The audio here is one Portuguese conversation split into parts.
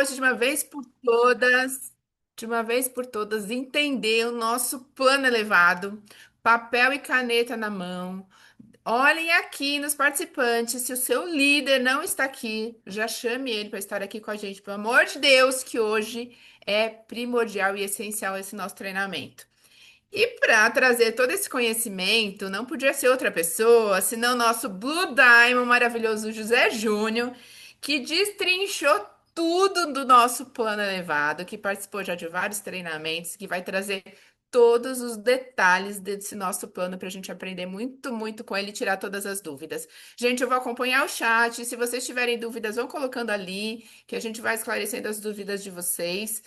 hoje, de uma vez por todas, entender o nosso plano elevado, papel e caneta na mão. Olhem aqui nos participantes, se o seu líder não está aqui, já chame ele para estar aqui com a gente, pelo amor de Deus, que hoje é primordial e essencial esse nosso treinamento. E para trazer todo esse conhecimento, não podia ser outra pessoa, senão nosso Blue Diamond maravilhoso José Júnior, que destrinchou tudo do nosso plano elevado, que participou já de vários treinamentos, que vai trazer todos os detalhes desse nosso plano para a gente aprender muito, muito com ele e tirar todas as dúvidas. Gente, eu vou acompanhar o chat. Se vocês tiverem dúvidas, vão colocando ali, que a gente vai esclarecendo as dúvidas de vocês.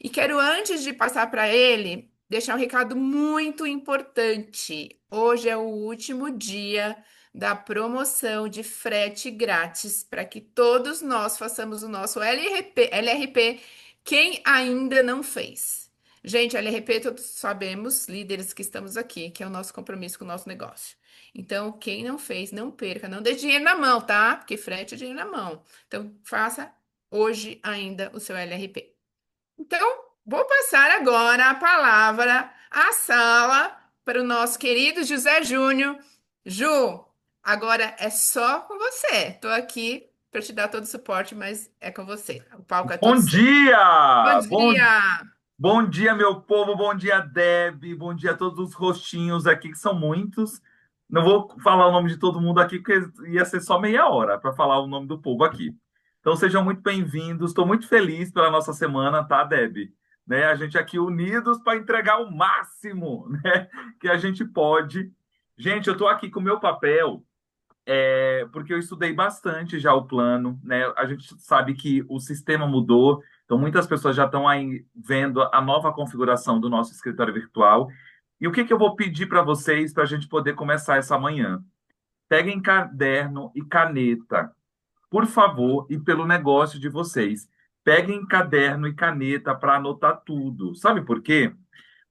E quero, antes de passar para ele, deixar um recado muito importante. Hoje é o último dia da promoção de frete grátis para que todos nós façamos o nosso LRP, quem ainda não fez. Gente, LRP todos sabemos, líderes que estamos aqui, que é o nosso compromisso com o nosso negócio. Então, quem não fez, não perca, não dê dinheiro na mão, tá? Porque frete é dinheiro na mão. Então, faça hoje ainda o seu LRP. Então, vou passar agora a palavra, a sala, para o nosso querido José Júnior. Ju, agora é só com você. Estou aqui para te dar todo o suporte, mas é com você. O palco é todo Bom seu. Bom dia! dia! Bom dia, meu povo. Bom dia, Deb. Bom dia a todos os rostinhos aqui, que são muitos. Não vou falar o nome de todo mundo aqui, porque ia ser só meia hora para falar o nome do povo aqui. Então, sejam muito bem-vindos. Estou muito feliz pela nossa semana, tá, Deb? Né? A gente aqui unidos para entregar o máximo, né, que a gente pode. Gente, eu estou aqui com o meu papel. Porque eu estudei bastante já o plano, né? A gente sabe que o sistema mudou, então muitas pessoas já estão aí vendo a nova configuração do nosso escritório virtual. E o que que eu vou pedir para vocês para a gente poder começar essa manhã? Peguem caderno e caneta, por favor, e pelo negócio de vocês. Peguem caderno e caneta para anotar tudo. Sabe por quê?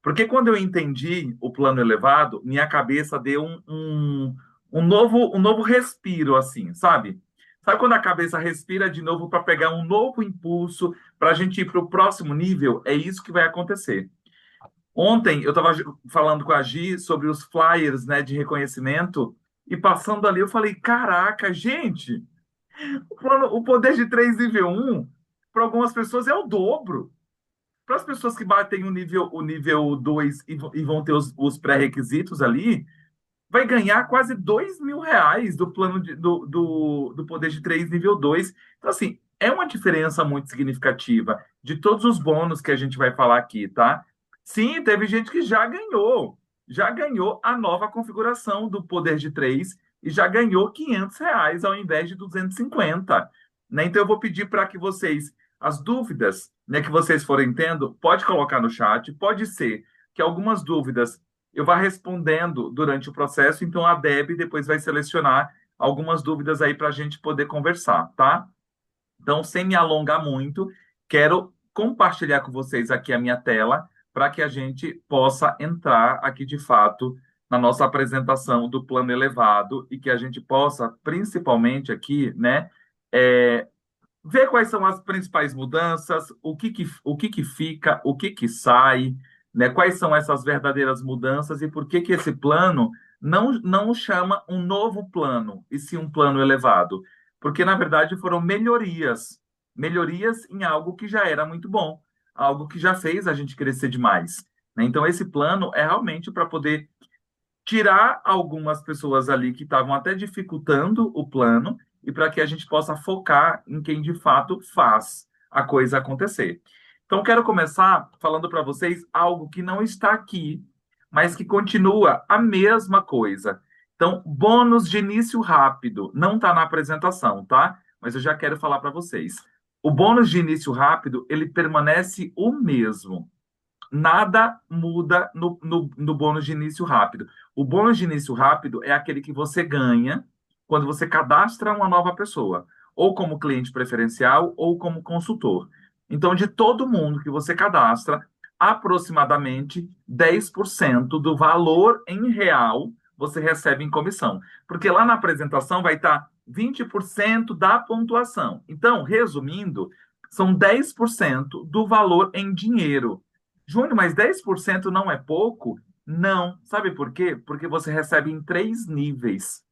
Porque quando eu entendi o plano elevado, minha cabeça deu um novo respiro, assim, sabe? Sabe quando a cabeça respira de novo para pegar um novo impulso para a gente ir para o próximo nível? É isso que vai acontecer. Ontem eu estava falando com a Gi sobre os flyers, né, de reconhecimento e passando ali eu falei, caraca, gente, o poder de 3 nível um para algumas pessoas é o dobro. Para as pessoas que batem o nível 2 e vão ter os pré-requisitos ali, vai ganhar quase R$ 2.000 do plano do poder de 3 nível 2. Então, assim, é uma diferença muito significativa de todos os bônus que a gente vai falar aqui, tá? Sim, teve gente que já ganhou a nova configuração do poder de 3 e já ganhou R$ 500 ao invés de 250, né? Então, eu vou pedir para que vocês, as dúvidas, né, que vocês forem tendo, pode colocar no chat, pode ser que algumas dúvidas eu vá respondendo durante o processo, então a Deb depois vai selecionar algumas dúvidas aí para a gente poder conversar, tá? Então, sem me alongar muito, quero compartilhar com vocês aqui a minha tela para que a gente possa entrar aqui de fato na nossa apresentação do plano elevado e que a gente possa, principalmente aqui, né, é, ver quais são as principais mudanças, o que que fica, o que que sai, né? Quais são essas verdadeiras mudanças e por que que esse plano não chama um novo plano, e sim um plano elevado. Porque, na verdade, foram melhorias em algo que já era muito bom, algo que já fez a gente crescer demais, né? Então, esse plano é realmente para poder tirar algumas pessoas ali que estavam até dificultando o plano e para que a gente possa focar em quem de fato faz a coisa acontecer. Então, quero começar falando para vocês algo que não está aqui, mas que continua a mesma coisa. Então, bônus de início rápido não está na apresentação, tá? Mas eu já quero falar para vocês. O bônus de início rápido, ele permanece o mesmo. Nada muda no bônus de início rápido. O bônus de início rápido é aquele que você ganha quando você cadastra uma nova pessoa, ou como cliente preferencial, ou como consultor. Então, de todo mundo que você cadastra, aproximadamente 10% do valor em real você recebe em comissão. Porque lá na apresentação vai estar 20% da pontuação. Então, resumindo, são 10% do valor em dinheiro. Júnior, mas 10% não é pouco? Não. Sabe por quê? Porque você recebe em 3 níveis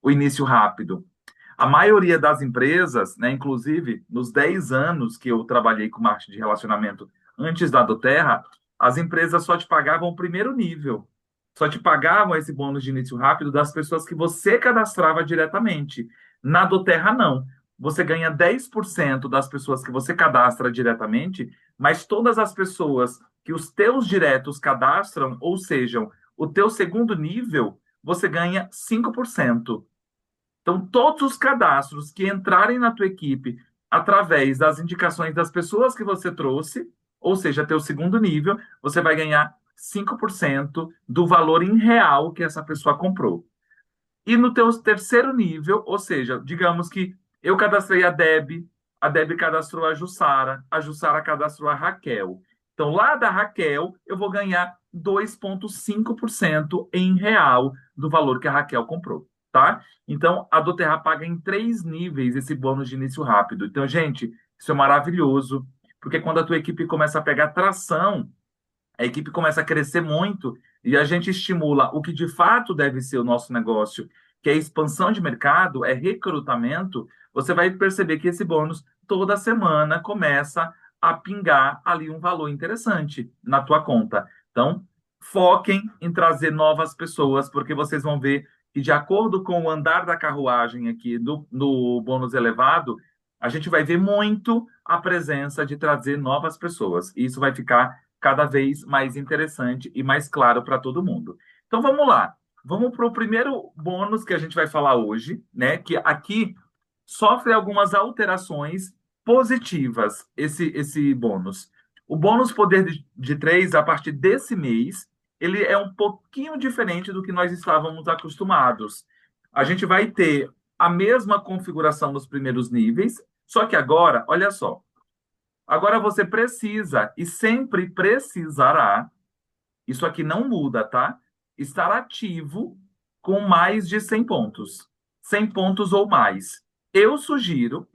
o início rápido. A maioria das empresas, né, inclusive nos 10 anos que eu trabalhei com marketing de relacionamento antes da Doterra, as empresas só te pagavam o primeiro nível. Só te pagavam esse bônus de início rápido das pessoas que você cadastrava diretamente. Na Doterra, não. Você ganha 10% das pessoas que você cadastra diretamente, mas todas as pessoas que os teus diretos cadastram, ou seja, o teu segundo nível, você ganha 5%. Então, todos os cadastros que entrarem na tua equipe através das indicações das pessoas que você trouxe, ou seja, teu segundo nível, você vai ganhar 5% do valor em real que essa pessoa comprou. E no teu terceiro nível, ou seja, digamos que eu cadastrei a Deb cadastrou a Jussara cadastrou a Raquel. Então, lá da Raquel, eu vou ganhar 2,5% em real do valor que a Raquel comprou, tá? Então, a Doterra paga em 3 níveis esse bônus de início rápido. Então, gente, isso é maravilhoso, porque quando a tua equipe começa a pegar tração, a equipe começa a crescer muito e a gente estimula o que de fato deve ser o nosso negócio, que é expansão de mercado, é recrutamento, você vai perceber que esse bônus toda semana começa a pingar ali um valor interessante na tua conta. Então, foquem em trazer novas pessoas, porque vocês vão ver que de acordo com o andar da carruagem aqui no bônus elevado, a gente vai ver muito a presença de trazer novas pessoas. E isso vai ficar cada vez mais interessante e mais claro para todo mundo. Então vamos lá. Vamos para o primeiro bônus que a gente vai falar hoje, né? Que aqui sofre algumas alterações positivas, esse bônus. O bônus poder de 3, a partir desse mês, ele é um pouquinho diferente do que nós estávamos acostumados. A gente vai ter a mesma configuração nos primeiros níveis, só que agora, olha só, agora você precisa e sempre precisará, isso aqui não muda, tá? Estar ativo com mais de 100 pontos. 100 pontos ou mais. Eu sugiro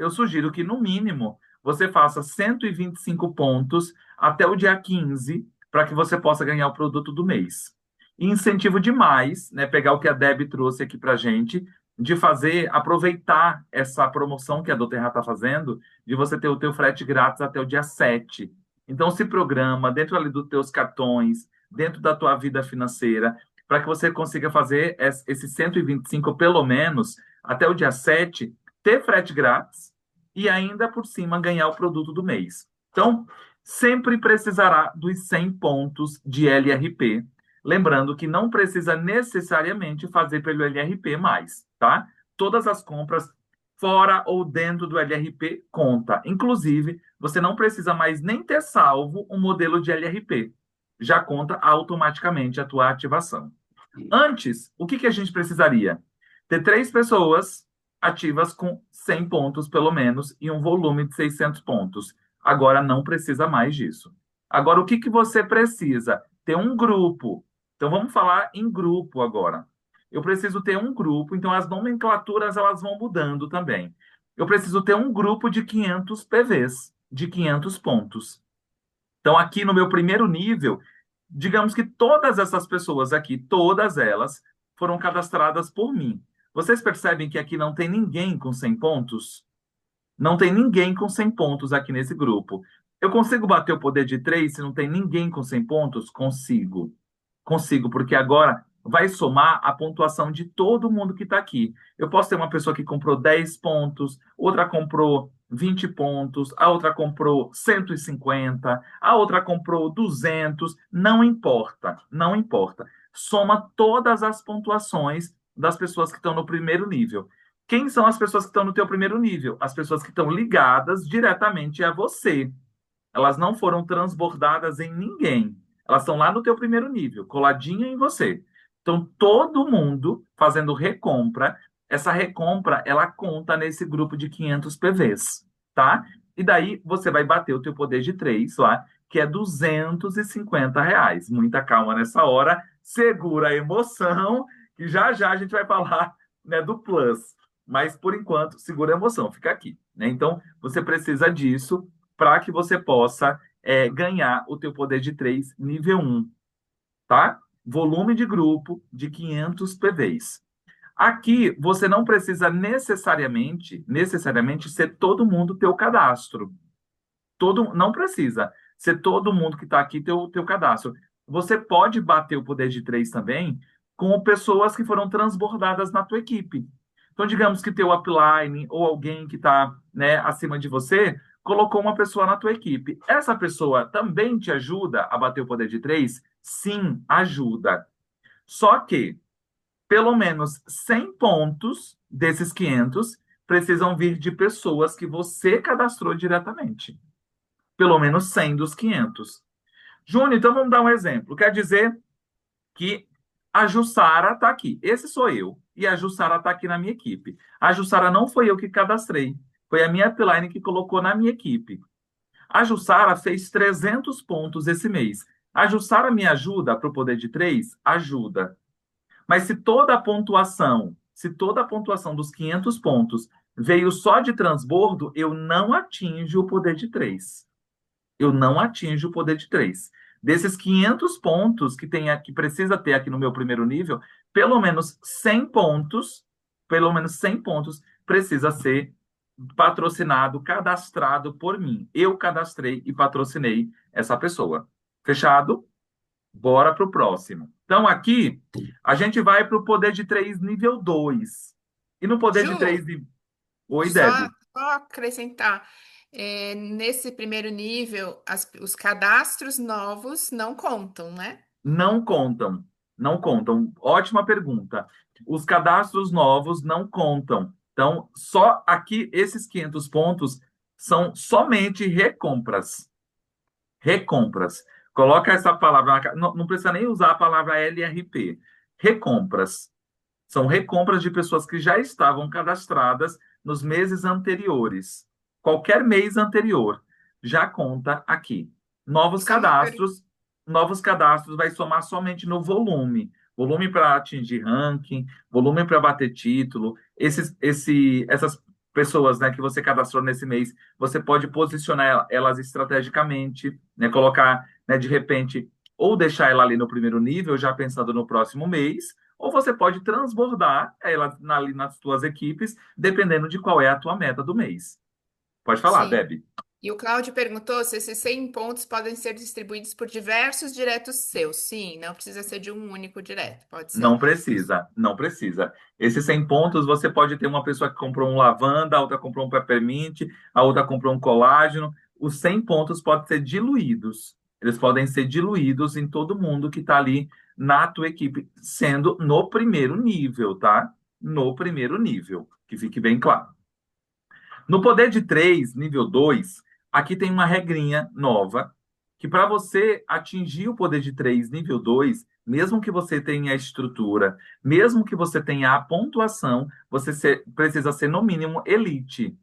que no mínimo você faça 125 pontos até o dia 15 para que você possa ganhar o produto do mês. E incentivo demais, né, pegar o que a Deb trouxe aqui para gente, de fazer, aproveitar essa promoção que a Doterra está fazendo, de você ter o teu frete grátis até o dia 7. Então, se programa dentro ali dos teus cartões, dentro da tua vida financeira, para que você consiga fazer esse 125 pelo menos até o dia 7, ter frete grátis e ainda por cima ganhar o produto do mês. Então, sempre precisará dos 100 pontos de LRP. Lembrando que não precisa necessariamente fazer pelo LRP mais, tá? Todas as compras fora ou dentro do LRP conta. Inclusive, você não precisa mais nem ter salvo um modelo de LRP. Já conta automaticamente a tua ativação. Antes, o que a gente precisaria? Ter 3 pessoas ativas com 100 pontos, pelo menos, e um volume de 600 pontos. Agora não precisa mais disso. Agora, o que você precisa? Ter um grupo. Então, vamos falar em grupo agora. Eu preciso ter um grupo, então as nomenclaturas elas vão mudando também. Eu preciso ter um grupo de 500 PVs, de 500 pontos. Então, aqui no meu primeiro nível, digamos que todas essas pessoas aqui, todas elas, foram cadastradas por mim. Vocês percebem que aqui não tem ninguém com 100 pontos? Não tem ninguém com 100 pontos aqui nesse grupo. Eu consigo bater o poder de 3 se não tem ninguém com 100 pontos? Consigo. Consigo, porque agora vai somar a pontuação de todo mundo que está aqui. Eu posso ter uma pessoa que comprou 10 pontos, outra comprou 20 pontos, a outra comprou 150, a outra comprou 200. Não importa, não importa. Soma todas as pontuações das pessoas que estão no primeiro nível. Quem são as pessoas que estão no teu primeiro nível? As pessoas que estão ligadas diretamente a você. Elas não foram transbordadas em ninguém. Elas estão lá no teu primeiro nível, coladinha em você. Então, todo mundo fazendo recompra, essa recompra, ela conta nesse grupo de 500 PVs, tá? E daí você vai bater o teu poder de 3 lá, que é R$ 250. Muita calma nessa hora, segura a emoção, que já já a gente vai falar, né, do plus. Mas, por enquanto, segura a emoção, fica aqui, né? Então, você precisa disso para que você possa ganhar o teu poder de 3 nível um, tá? Volume de grupo de 500 PVs. Aqui você não precisa necessariamente ser todo mundo teu cadastro. Não precisa ser todo mundo que está aqui teu cadastro. Você pode bater o poder de 3 também com pessoas que foram transbordadas na tua equipe. Então, digamos que teu upline ou alguém que está, né, acima de você colocou uma pessoa na tua equipe. Essa pessoa também te ajuda a bater o poder de 3? Sim, ajuda. Só que pelo menos 100 pontos desses 500 precisam vir de pessoas que você cadastrou diretamente. Pelo menos 100 dos 500. Júnior, então vamos dar um exemplo. Quer dizer que a Jussara está aqui. Esse sou eu. E a Jussara está aqui na minha equipe. A Jussara não foi eu que cadastrei. Foi a minha upline que colocou na minha equipe. A Jussara fez 300 pontos esse mês. A Jussara me ajuda para o poder de 3? Ajuda. Mas se toda a pontuação dos 500 pontos veio só de transbordo, eu não atinjo o poder de 3. Eu não atinjo o poder de 3. Desses 500 pontos que precisa ter aqui no meu primeiro nível, pelo menos 100 pontos, pelo menos 100 pontos precisa ser patrocinado, cadastrado por mim. Eu cadastrei e patrocinei essa pessoa. Fechado? Bora para o próximo. Então, aqui, a gente vai para o poder de 3 nível 2. E no poder de Ju, 3 Oi, só, Deb. só acrescentar, nesse primeiro nível, os cadastros novos não contam, né? Não contam. Não contam. Ótima pergunta. Os cadastros novos não contam. Então, só aqui, esses 500 pontos são somente recompras. Recompras. Coloca essa palavra, não precisa nem usar a palavra LRP. Recompras. São recompras de pessoas que já estavam cadastradas nos meses anteriores. Qualquer mês anterior já conta aqui. Novos Só uma pergunta. cadastros, novos cadastros vai somar somente no volume. Volume para atingir ranking, volume para bater título. Essas pessoas, né, que você cadastrou nesse mês, você pode posicionar elas estrategicamente, né, colocar, né, de repente, ou deixar ela ali no primeiro nível, já pensando no próximo mês, ou você pode transbordar ela ali nas suas equipes, dependendo de qual é a tua meta do mês. Pode falar, Sim. Deb. E o Cláudio perguntou se esses 100 pontos podem ser distribuídos por diversos diretos seus. Sim, não precisa ser de um único direto. Pode Não ser. precisa, não precisa. Esses 100 pontos, você pode ter uma pessoa que comprou um lavanda, a outra comprou um peppermint, a outra comprou um colágeno. Os 100 pontos podem ser diluídos. Eles podem ser diluídos em todo mundo que está ali na tua equipe, sendo no primeiro nível, tá? No primeiro nível, que fique bem claro. No poder de 3, nível 2, aqui tem uma regrinha nova, que para você atingir o poder de 3, nível 2, mesmo que você tenha a estrutura, mesmo que você tenha a pontuação, precisa ser, no mínimo, elite.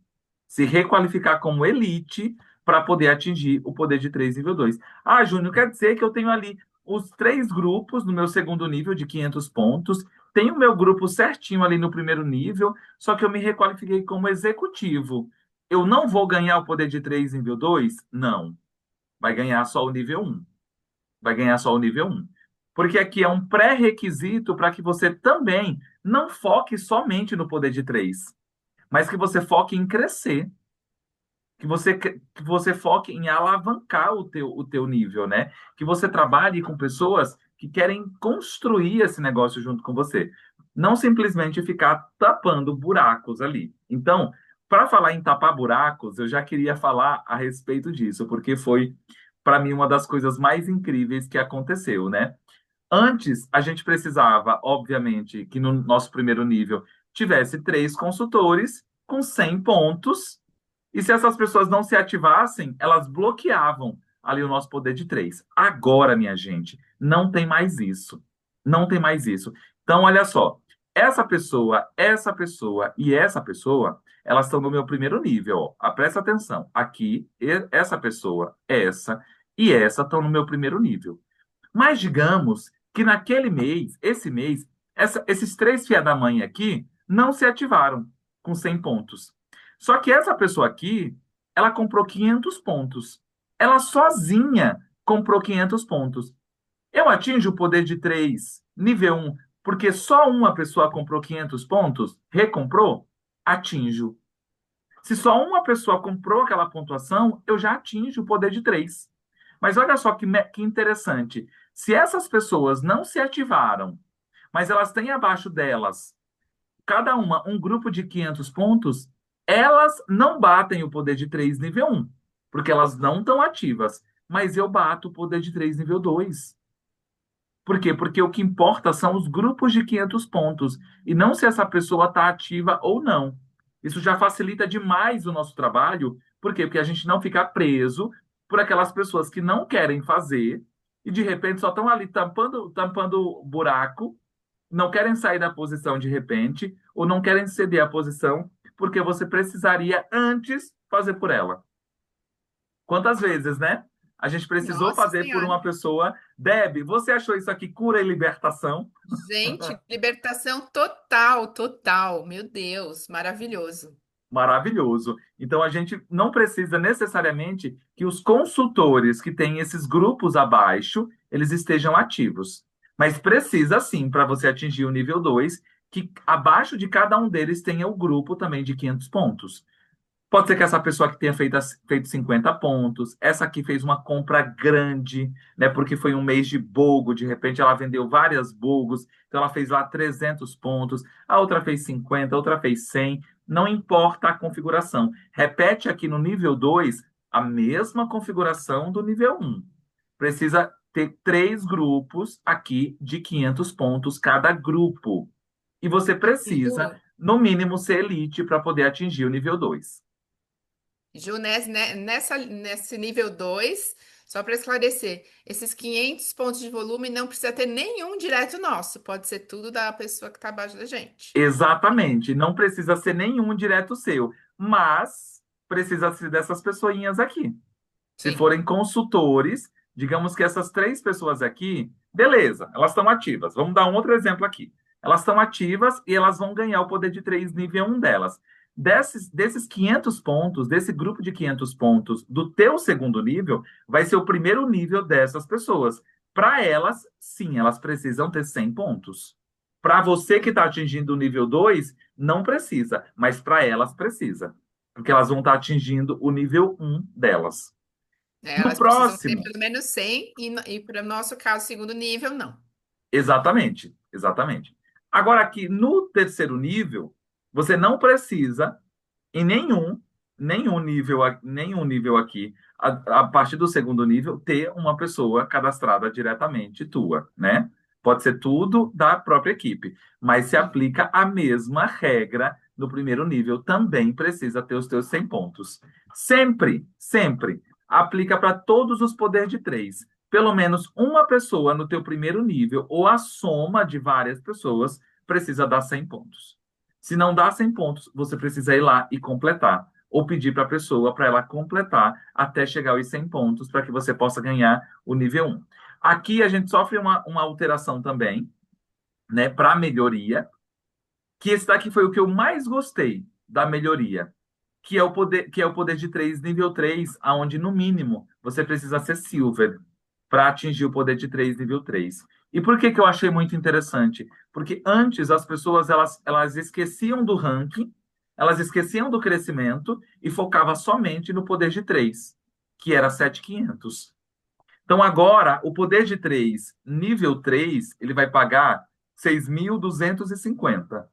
Se requalificar como elite para poder atingir o poder de 3, nível 2. Ah, Júnior, quer dizer que eu tenho ali os 3 grupos no meu segundo nível de 500 pontos, tenho o meu grupo certinho ali no primeiro nível, só que eu me requalifiquei como executivo. Eu não vou ganhar o poder de 3 nível 2? Não. Vai ganhar só o nível 1. Vai ganhar só o nível 1. Porque aqui é um pré-requisito para que você também não foque somente no poder de 3, mas que você foque em crescer, que você foque em alavancar o teu nível, né? Que você trabalhe com pessoas que querem construir esse negócio junto com você. Não simplesmente ficar tapando buracos ali. Então, para falar em tapar buracos, eu já queria falar a respeito disso, porque foi, para mim, uma das coisas mais incríveis que aconteceu, né? Antes, a gente precisava, obviamente, que no nosso primeiro nível tivesse 3 consultores com 100 pontos, e se essas pessoas não se ativassem, elas bloqueavam ali o nosso poder de 3. Agora, minha gente, não tem mais isso. Não tem mais isso. Então, olha só, essa pessoa e essa pessoa, elas estão no meu primeiro nível. Ó. Presta atenção. Aqui, essa pessoa, essa e essa estão no meu primeiro nível. Mas digamos que naquele mês, esse mês, esses 3 da mãe aqui não se ativaram com 100 pontos. Só que essa pessoa aqui ela comprou 500 pontos. Ela sozinha comprou 500 pontos. Eu atinjo o poder de 3, nível um, porque só uma pessoa comprou 500 pontos, recomprou? Atinjo. Se só uma pessoa comprou aquela pontuação, eu já atinjo o poder de 3. Mas olha só que interessante. Se essas pessoas não se ativaram, mas elas têm abaixo delas, cada uma, um grupo de 500 pontos, elas não batem o poder de 3 nível um, porque elas não estão ativas. Mas eu bato o poder de 3 nível 2. Por quê? Porque o que importa são os grupos de 500 pontos e não se essa pessoa está ativa ou não. Isso já facilita demais o nosso trabalho. Por quê? Porque a gente não fica preso por aquelas pessoas que não querem fazer e de repente só estão ali tampando buraco, não querem sair da posição de repente ou não querem ceder a posição porque você precisaria antes fazer por ela. Quantas vezes, né? A gente precisou Nossa fazer por Senhora. uma pessoa. Deb, você achou isso aqui cura e libertação? Gente, libertação total, total. Meu Deus, maravilhoso. Maravilhoso. Então, a gente não precisa necessariamente que os consultores que têm esses grupos abaixo, eles estejam ativos. Mas precisa sim, para você atingir o nível 2, que abaixo de cada um deles tenha o grupo também de 500 pontos. Pode ser que essa pessoa que tenha feito 50 pontos, essa aqui fez uma compra grande, né? Porque foi um mês de bogo, de repente ela vendeu várias bogos, então ela fez lá 300 pontos, a outra fez 50, a outra fez 100, não importa a configuração. Repete aqui no nível 2 a mesma configuração do nível um. Precisa ter 3 grupos aqui de 500 pontos cada grupo. E você precisa, Ju, no mínimo, ser elite para poder atingir o nível 2. Ju, nesse nível 2, só para esclarecer, esses 500 pontos de volume não precisa ter nenhum direto nosso, pode ser tudo da pessoa que está abaixo da gente. Exatamente, não precisa ser nenhum direto seu, mas precisa ser dessas pessoinhas aqui. Se Sim. forem consultores, digamos que essas 3 pessoas aqui, beleza, elas estão ativas. Vamos dar um outro exemplo aqui. Elas estão ativas e elas vão ganhar o poder de 3 nível um delas. Desses 500 pontos, desse grupo de 500 pontos do teu segundo nível, vai ser o primeiro nível dessas pessoas. Para elas, sim, elas precisam ter 100 pontos. Para você que está atingindo o nível 2, não precisa, mas para elas precisa, porque elas vão estar atingindo o nível um delas. É, No elas precisam ter próximo, pelo menos 100 e para o nosso caso, segundo nível, não. exatamente, exatamente. Agora aqui no terceiro nível, você não precisa em nenhum nível aqui, a partir do segundo nível, ter uma pessoa cadastrada diretamente tua, né? Pode ser tudo da própria equipe, mas se Sim. aplica a mesma regra no primeiro nível, também precisa ter os teus 100 pontos. Sempre, sempre, aplica para todos os poderes de 3. Pelo menos uma pessoa no teu primeiro nível, ou a soma de várias pessoas, precisa dar 100 pontos. Se não dá 100 pontos, você precisa ir lá e completar, ou pedir para a pessoa para ela completar até chegar aos 100 pontos, para que você possa ganhar o nível um. Aqui a gente sofre uma alteração também, né, para melhoria, que esse daqui foi o que eu mais gostei da melhoria, que é o poder de 3 nível 3, aonde no mínimo você precisa ser silver para atingir o poder de 3 nível 3. E por que que eu achei muito interessante? Porque antes as pessoas elas esqueciam do ranking, elas esqueciam do crescimento e focava somente no poder de 3, que era 7.500. Então agora o poder de 3 nível 3 ele vai pagar 6.250.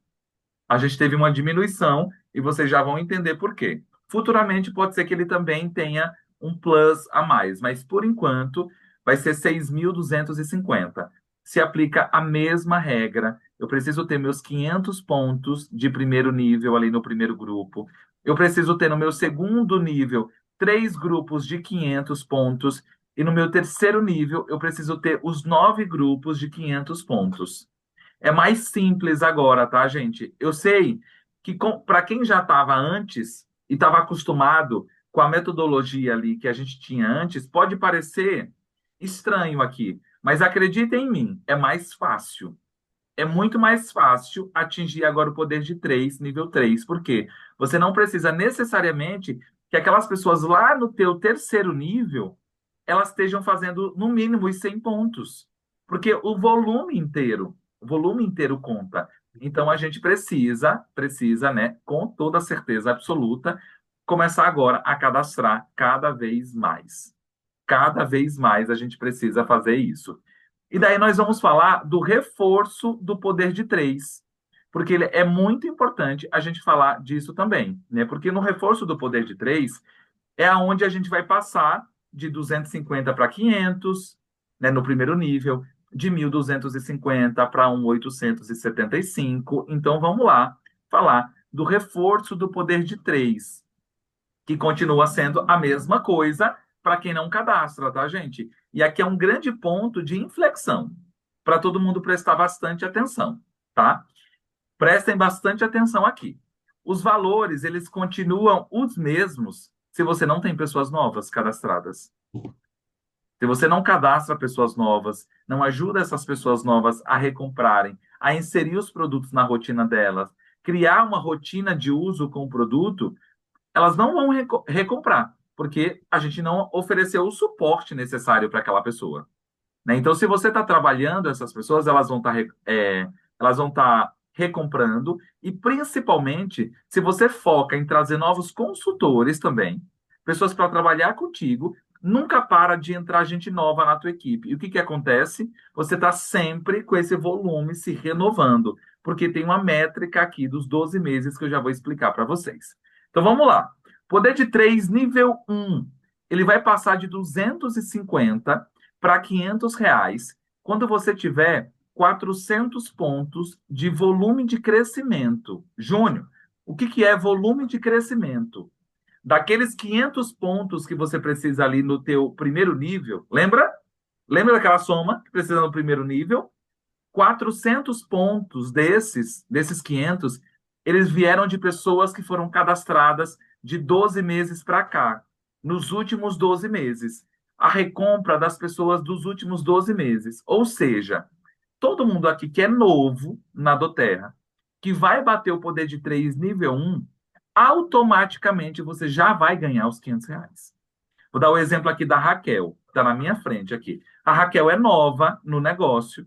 A gente teve uma diminuição e vocês já vão entender por quê. Futuramente pode ser que ele também tenha um plus a mais, mas por enquanto vai ser 6.250. Se aplica a mesma regra. Eu preciso ter meus 500 pontos de primeiro nível ali no primeiro grupo. Eu preciso ter no meu segundo nível 3 grupos de 500 pontos. E no meu terceiro nível, eu preciso ter os 9 grupos de 500 pontos. É mais simples agora, tá, gente? Eu sei que para quem já estava antes e estava acostumado com a metodologia ali que a gente tinha antes, pode parecer estranho aqui, mas acreditem em mim, é mais fácil. É muito mais fácil atingir agora o poder de 3, nível 3. Por quê? Você não precisa necessariamente que aquelas pessoas lá no teu terceiro nível, elas estejam fazendo no mínimo os 100 pontos, porque o volume inteiro conta. Então a gente precisa, né, com toda certeza absoluta, começar agora a cadastrar cada vez mais. Cada vez mais a gente precisa fazer isso. E daí nós vamos falar do reforço do poder de três, porque ele é muito importante a gente falar disso também, né? Porque no reforço do poder de três é aonde a gente vai passar de 250 para 500, né, no primeiro nível, de 1.250 para 1.875. Então vamos lá falar do reforço do poder de três, que continua sendo a mesma coisa para quem não cadastra, tá, gente? E aqui é um grande ponto de inflexão para todo mundo prestar bastante atenção, tá? Prestem bastante atenção aqui. Os valores, eles continuam os mesmos se você não tem pessoas novas cadastradas. Se você não cadastra pessoas novas, não ajuda essas pessoas novas a recomprarem, a inserir os produtos na rotina delas, criar uma rotina de uso com o produto, elas não vão recomprar, porque a gente não ofereceu o suporte necessário para aquela pessoa, né? Então, se você está trabalhando essas pessoas, elas vão estar recomprando, e principalmente se você foca em trazer novos consultores também, pessoas para trabalhar contigo, nunca para de entrar gente nova na tua equipe. E o que que acontece? Você está sempre com esse volume se renovando, porque tem uma métrica aqui dos 12 meses que eu já vou explicar para vocês. Então vamos lá. Poder de 3, nível um, ele vai passar de 250 para R$ 500 quando você tiver 400 pontos de volume de crescimento. Júnior, o que que é volume de crescimento? Daqueles 500 pontos que você precisa ali no teu primeiro nível, lembra? Lembra daquela soma que precisa no primeiro nível? 400 pontos desses 500, eles vieram de pessoas que foram cadastradas de 12 meses para cá, nos últimos 12 meses. A recompra das pessoas dos últimos 12 meses. Ou seja, todo mundo aqui que é novo na Doterra, que vai bater o poder de 3 nível um, automaticamente você já vai ganhar os R$ 500. Vou dar o exemplo aqui da Raquel, que está na minha frente aqui. A Raquel é nova no negócio.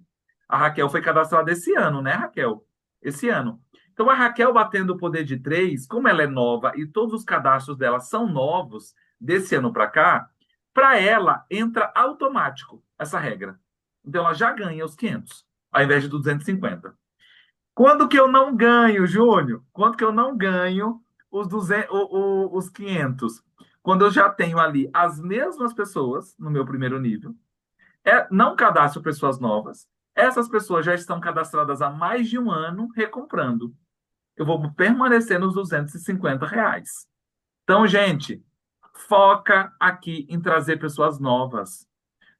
A Raquel foi cadastrada esse ano, né, Raquel? Esse ano. Então, a Raquel batendo o poder de 3, como ela é nova e todos os cadastros dela são novos desse ano para cá, para ela entra automático essa regra. Então, ela já ganha os 500, ao invés de 250. Quando que eu não ganho, Júnior? Quando que eu não ganho os 200, os 500? Quando eu já tenho ali as mesmas pessoas no meu primeiro nível, não cadastro pessoas novas, essas pessoas já estão cadastradas há mais de um ano recomprando. Eu vou permanecer nos R$ 250. Então, gente, foca aqui em trazer pessoas novas.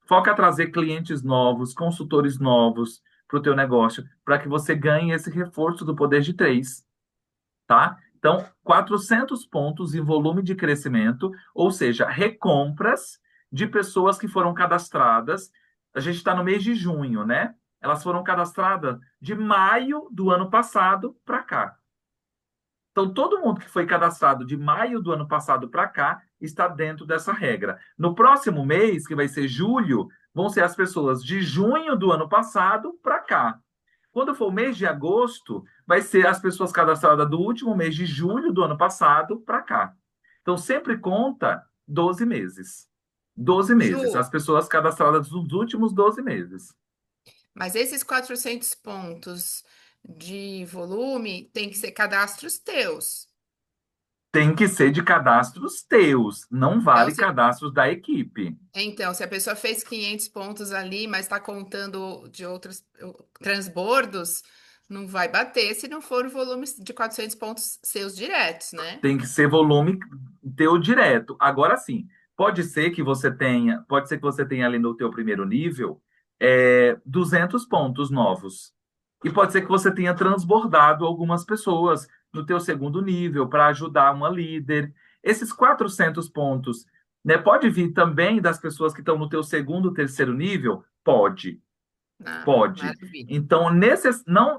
Foca em trazer clientes novos, consultores novos para o teu negócio, para que você ganhe esse reforço do poder de três, tá? Então, 400 pontos em volume de crescimento, ou seja, recompras de pessoas que foram cadastradas. A gente está no mês de junho, né? Elas foram cadastradas de maio do ano passado para cá. Então, todo mundo que foi cadastrado de maio do ano passado para cá está dentro dessa regra. No próximo mês, que vai ser julho, vão ser as pessoas de junho do ano passado para cá. Quando for o mês de agosto, vai ser as pessoas cadastradas do último mês de julho do ano passado para cá. Então, sempre conta 12 meses. 12 meses. Ju, As pessoas cadastradas dos últimos 12 meses. mas esses 400 pontos de volume tem que ser cadastros teus. Tem que ser de cadastros teus, não Então, vale cadastros da equipe. se a pessoa fez 500 pontos ali, mas está contando de outros transbordos, não vai bater se não for o volume de 400 pontos seus diretos, né? Tem que ser volume teu direto. Agora sim, pode ser que você tenha ali no teu primeiro nível 200 pontos novos. E pode ser que você tenha transbordado algumas pessoas no teu segundo nível para ajudar uma líder. Esses 400 pontos, né, pode vir também das pessoas que estão no teu segundo, terceiro nível? Pode. Ah, Pode. maravilha. Então,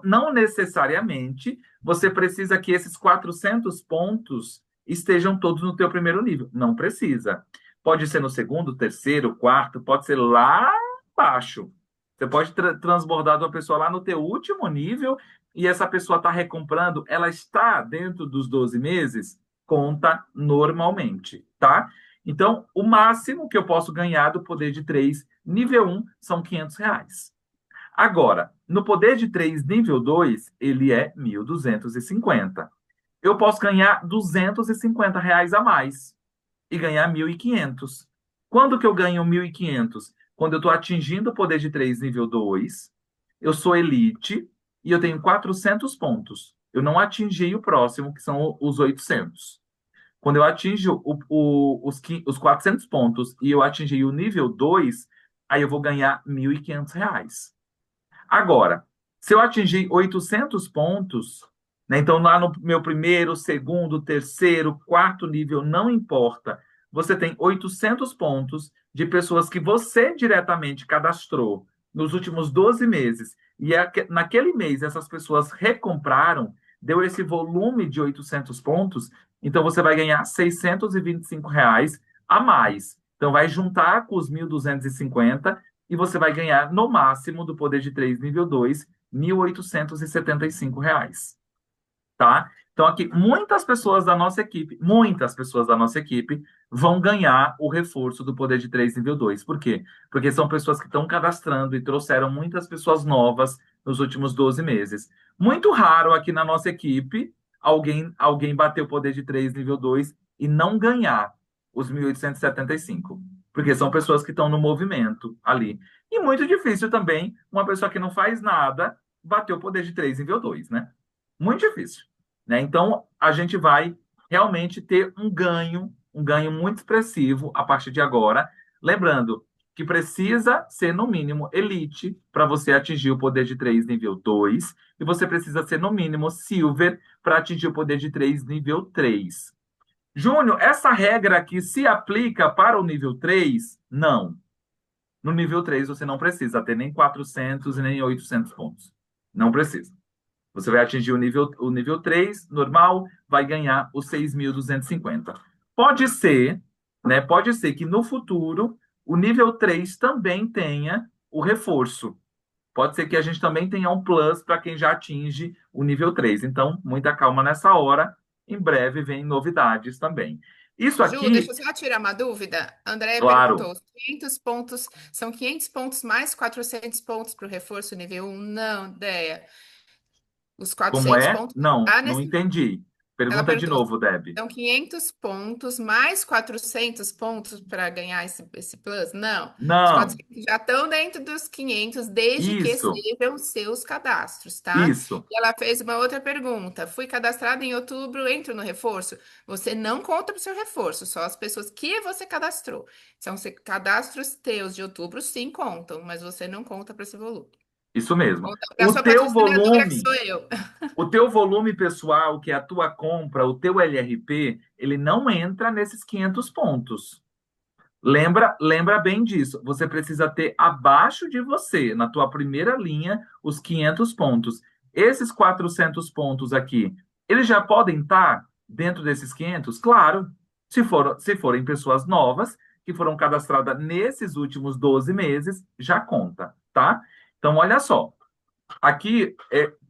não necessariamente você precisa que esses 400 pontos estejam todos no teu primeiro nível. Não precisa. Pode ser no segundo, terceiro, quarto, pode ser lá embaixo. Você pode transbordar de uma pessoa lá no teu último nível e essa pessoa está recomprando, ela está dentro dos 12 meses, conta normalmente, tá? Então, o máximo que eu posso ganhar do poder de 3 nível um são R$ 500. Agora, no poder de 3 nível 2 ele é 1.250. Eu posso ganhar R$ 250 a mais e ganhar 1.500. Quando que eu ganho 1.500? Quando eu estou atingindo o poder de 3 nível 2, eu sou elite e eu tenho 400 pontos. Eu não atingi o próximo, que são os 800. Quando eu atinjo os 400 pontos e eu atingi o nível 2, aí eu vou ganhar R$ 1.500. Agora, se eu atingir 800 pontos, né, então lá no meu primeiro, segundo, terceiro, quarto nível, não importa, você tem 800 pontos de pessoas que você diretamente cadastrou nos últimos 12 meses, e naquele mês essas pessoas recompraram, deu esse volume de 800 pontos, então você vai ganhar R$ 625 a mais. Então vai juntar com os 1.250 e você vai ganhar, no máximo, do poder de 3 nível 2, R$ 1.875, tá? Então, aqui, muitas pessoas da nossa equipe vão ganhar o reforço do poder de 3 nível 2. Por quê? Porque são pessoas que estão cadastrando e trouxeram muitas pessoas novas nos últimos 12 meses. Muito raro aqui na nossa equipe alguém bater o poder de 3 nível 2 e não ganhar os 1.875, porque são pessoas que estão no movimento ali. E muito difícil também uma pessoa que não faz nada bater o poder de 3 nível 2, né? Muito difícil, né? Então, a gente vai realmente ter um ganho muito expressivo a partir de agora. Lembrando que precisa ser, no mínimo, elite para você atingir o poder de 3 nível 2, e você precisa ser, no mínimo, silver para atingir o poder de 3 nível 3. Júnior, essa regra aqui se aplica para o nível 3? Não. No nível 3 você não precisa ter nem 400 e nem 800 pontos. Não precisa. Você vai atingir o nível 3 normal, vai ganhar os 6.250. Pode ser, né? Pode ser que no futuro o nível 3 também tenha o reforço. Pode ser que a gente também tenha um plus para quem já atinge o nível 3. Então, muita calma nessa hora. Em breve vem novidades também. Isso Ju, deixa aqui, eu só tirar uma dúvida. Andréia claro, perguntou, os 500 pontos, são 500 pontos mais 400 pontos para o reforço nível um? Não, Andréia. Os como 400 é? pontos Não, ah, não nesse. entendi. Ela Pergunta de perguntou, novo, Deb. são 500 pontos mais 400 pontos para ganhar esse plus? Não. Os Não, 400 já estão dentro dos 500 desde que isso, sejam seus cadastros, tá? isso. E ela fez uma outra pergunta. Fui cadastrada em outubro, entro no reforço? Você não conta para o seu reforço, só as pessoas que você cadastrou. São cadastros teus de outubro, sim, contam, mas você não conta para esse volume. Isso mesmo. Conta para a O sua teu patrocinadora, que volume, sou eu. o teu volume pessoal, que é a tua compra, o teu LRP, ele não entra nesses 500 pontos. Lembra bem disso. Você precisa ter abaixo de você, na tua primeira linha, os 500 pontos. Esses 400 pontos aqui, eles já podem estar dentro desses 500? Claro, se forem pessoas novas que foram cadastradas nesses últimos 12 meses, já conta, tá? Então, olha só. Aqui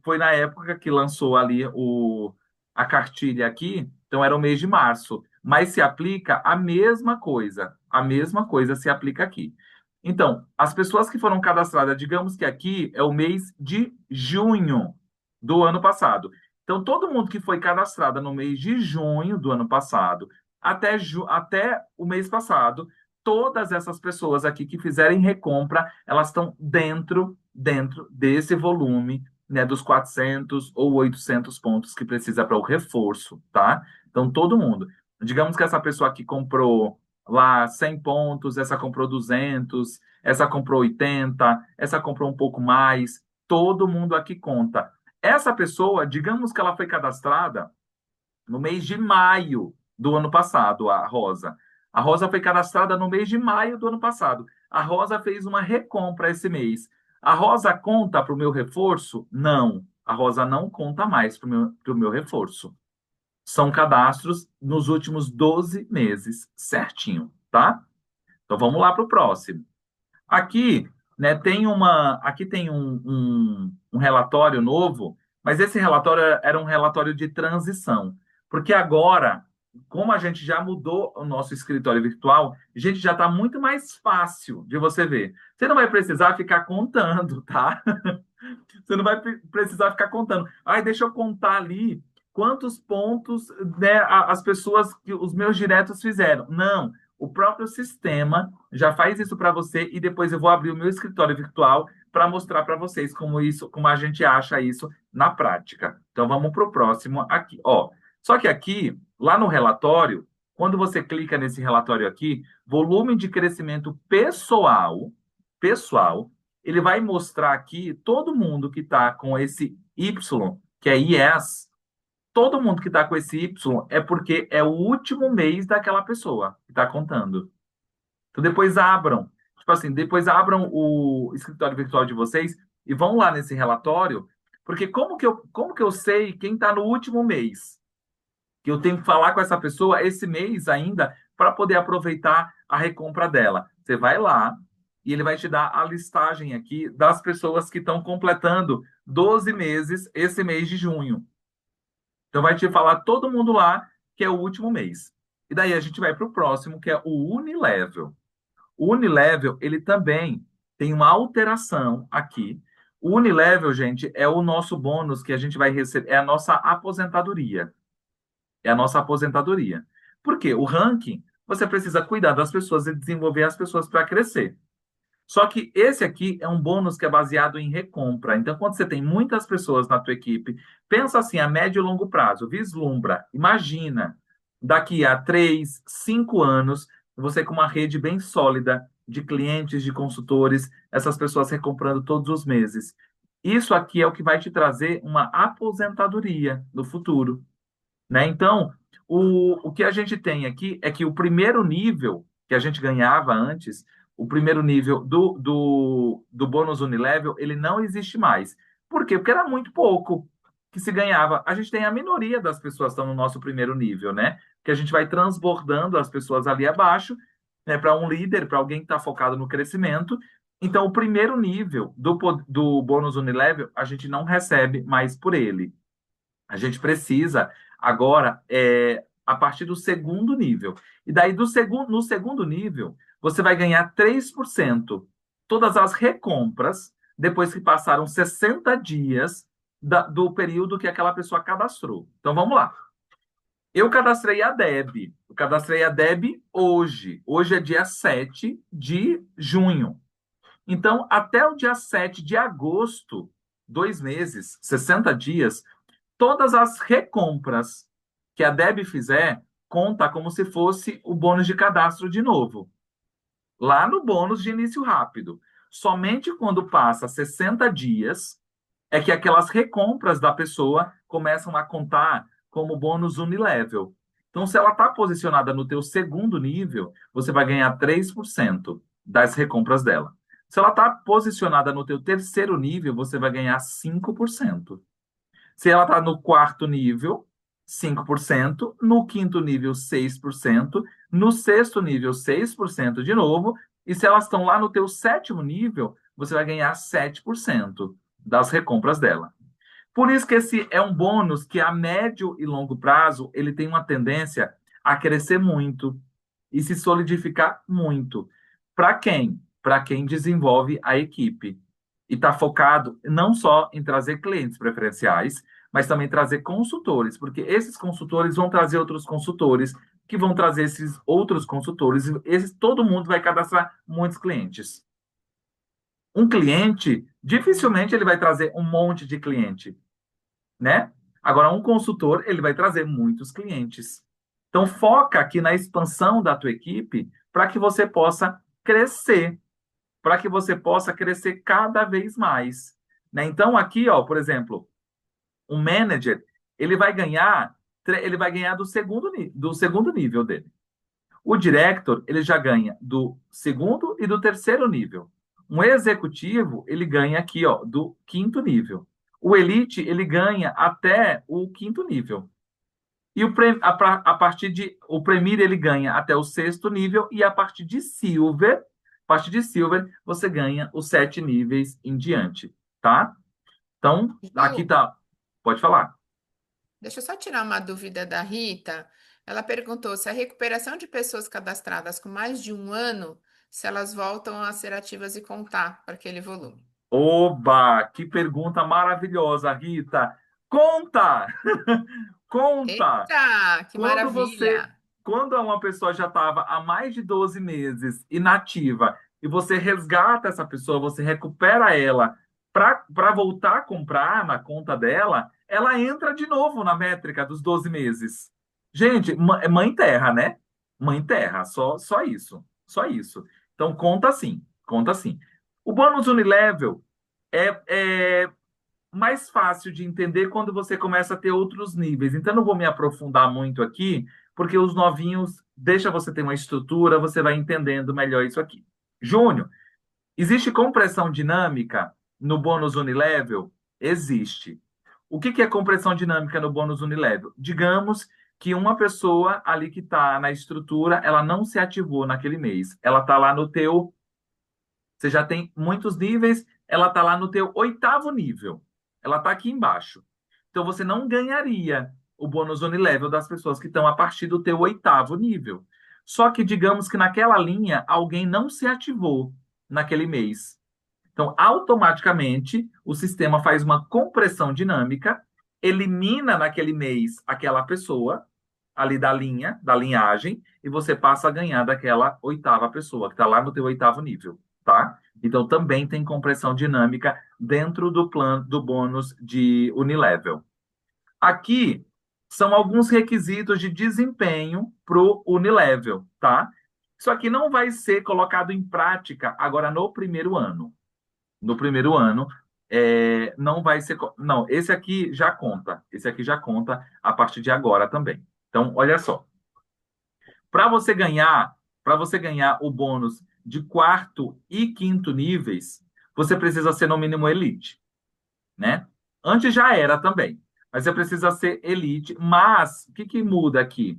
foi na época que lançou ali a cartilha aqui, então era o mês de março, mas se aplica a mesma coisa se aplica aqui. Então, as pessoas que foram cadastradas, digamos que aqui é o mês de junho do ano passado. Então, todo mundo que foi cadastrado no mês de junho do ano passado até o mês passado, todas essas pessoas aqui que fizerem recompra, elas estão dentro desse volume, né, dos 400 ou 800 pontos que precisa para o reforço, tá? Então, todo mundo. Digamos que essa pessoa aqui comprou lá 100 pontos, essa comprou 200, essa comprou 80, essa comprou um pouco mais, todo mundo aqui conta. Essa pessoa, digamos que ela foi cadastrada no mês de maio do ano passado, a Rosa. A Rosa foi cadastrada no mês de maio do ano passado. A Rosa fez uma recompra esse mês. A Rosa conta para o meu reforço? Não. A Rosa não conta mais para o meu reforço. são cadastros nos últimos 12 meses, certinho, tá? Então vamos lá para o próximo. Aqui, né, aqui tem um relatório novo, mas esse relatório era um relatório de transição, porque agora, como a gente já mudou o nosso escritório virtual, a gente já está muito mais fácil de você ver. Você não vai precisar ficar contando, tá? Você não vai precisar ficar contando. Ai, deixa eu contar ali quantos pontos, né, as pessoas, os meus diretos fizeram. Não, o próprio sistema já faz isso para você e depois eu vou abrir o meu escritório virtual para mostrar para vocês como a gente acha isso na prática. Então vamos para o próximo aqui, ó. Só que aqui, lá no relatório, quando você clica nesse relatório aqui, volume de crescimento pessoal, ele vai mostrar aqui todo mundo que está com esse Y, que é IES, todo mundo que está com esse Y é porque é o último mês daquela pessoa que está contando. Então depois abram, tipo assim, depois abram o escritório virtual de vocês e vão lá nesse relatório, porque como que eu sei quem está no último mês? Que eu tenho que falar com essa pessoa esse mês ainda para poder aproveitar a recompra dela. Você vai lá e ele vai te dar a listagem aqui das pessoas que estão completando 12 meses esse mês de junho. Então vai te falar todo mundo lá que é o último mês. E daí a gente vai para o próximo, que é o Unilevel. O Unilevel, ele também tem uma alteração aqui. O Unilevel, gente, é o nosso bônus que a gente vai receber, é a nossa aposentadoria. É a nossa aposentadoria. Por quê? O ranking, você precisa cuidar das pessoas e desenvolver as pessoas para crescer. Só que esse aqui é um bônus que é baseado em recompra. Então, quando você tem muitas pessoas na tua equipe, pensa assim, a médio e longo prazo, vislumbra, imagina, daqui a 3, 5 anos, você com uma rede bem sólida de clientes, de consultores, essas pessoas recomprando todos os meses. Isso aqui é o que vai te trazer uma aposentadoria no futuro, né? Então, o que a gente tem aqui é que o primeiro nível que a gente ganhava antes, o primeiro nível do bônus Unilevel, ele não existe mais. Por quê? Porque era muito pouco que se ganhava. A gente tem a minoria das pessoas que estão no nosso primeiro nível, né? Que a gente vai transbordando as pessoas ali abaixo, né, para um líder, para alguém que está focado no crescimento. Então, o primeiro nível do bônus Unilevel, a gente não recebe mais por ele. A gente precisa agora a partir do segundo nível. E daí no segundo nível, você vai ganhar 3% todas as recompras depois que passaram 60 dias do período que aquela pessoa cadastrou. Então vamos lá. Eu cadastrei a Deb. Eu cadastrei a Deb hoje. Hoje é dia 7 de junho. Então, até o dia 7 de agosto, 2 meses, 60 dias, todas as recompras que a Deb fizer, conta como se fosse o bônus de cadastro de novo. Lá no bônus de início rápido. Somente quando passa 60 dias é que aquelas recompras da pessoa começam a contar como bônus unilevel. Então, se ela está posicionada no teu segundo nível, você vai ganhar 3% das recompras dela. Se ela está posicionada no teu terceiro nível, você vai ganhar 5%. Se ela está no quarto nível, 5%, no quinto nível, 6%, no sexto nível, 6% de novo, e se elas estão lá no teu sétimo nível, você vai ganhar 7% das recompras dela. Por isso que esse é um bônus que a médio e longo prazo ele tem uma tendência a crescer muito e se solidificar muito. Para quem? Para quem desenvolve a equipe e está focado não só em trazer clientes preferenciais, mas também trazer consultores, porque esses consultores vão trazer outros consultores, que vão trazer esses outros consultores, e todo mundo vai cadastrar muitos clientes. Um cliente, dificilmente ele vai trazer um monte de cliente, né? Agora, um consultor, ele vai trazer muitos clientes. Então, foca aqui na expansão da tua equipe para que você possa crescer, para que você possa crescer cada vez mais, né? Então, aqui, ó, por exemplo, um manager, ele vai ganhar do segundo nível dele. O director, ele já ganha do segundo e do terceiro nível. Um executivo, ele ganha aqui, ó, do quinto nível. O elite, ele ganha até o quinto nível. E a partir de o Premier ele ganha até o sexto nível e a partir de Silver você ganha os 7 níveis em diante, tá? Então, aqui Ju, tá. Pode falar. deixa eu só tirar uma dúvida da Rita. Ela perguntou se a recuperação de pessoas cadastradas com mais de um ano, se elas voltam a ser ativas e contar para aquele volume. Oba, que pergunta maravilhosa, Rita. Conta! Conta! Eita, que Quando você, maravilha! quando uma pessoa já estava há mais de 12 meses inativa e você resgata essa pessoa, você recupera ela para voltar a comprar na conta dela, ela entra de novo na métrica dos 12 meses. Gente, é mãe terra, né? Mãe terra, só isso. Só isso. Então conta assim, conta assim. O bônus unilevel é mais fácil de entender quando você começa a ter outros níveis. Então, não vou me aprofundar muito aqui, porque os novinhos deixa você ter uma estrutura, você vai entendendo melhor isso aqui. Júnior, existe compressão dinâmica no bônus unilevel? Existe. O que é compressão dinâmica no bônus unilevel? Digamos que uma pessoa ali que está na estrutura, ela não se ativou naquele mês. Ela está lá no teu, você já tem muitos níveis, ela está lá no teu oitavo nível. Ela está aqui embaixo. Então você não ganharia o bônus unilevel das pessoas que estão a partir do teu oitavo nível. Só que digamos que naquela linha alguém não se ativou naquele mês. Então, automaticamente, o sistema faz uma compressão dinâmica, elimina naquele mês aquela pessoa ali da linha, da linhagem, e você passa a ganhar daquela oitava pessoa que está lá no teu oitavo nível, tá? Então, também tem compressão dinâmica dentro do plano do bônus de Unilevel. Aqui são alguns requisitos de desempenho para o Unilevel, tá? Isso aqui não vai ser colocado em prática agora no primeiro ano. No primeiro ano, não vai ser. Não, esse aqui já conta. Esse aqui já conta a partir de agora também. Então, olha só. Para você ganhar, para você ganhar o bônus de quarto e quinto níveis, você precisa ser no mínimo elite, né? Antes já era também, mas você precisa ser elite. Mas o que que muda aqui?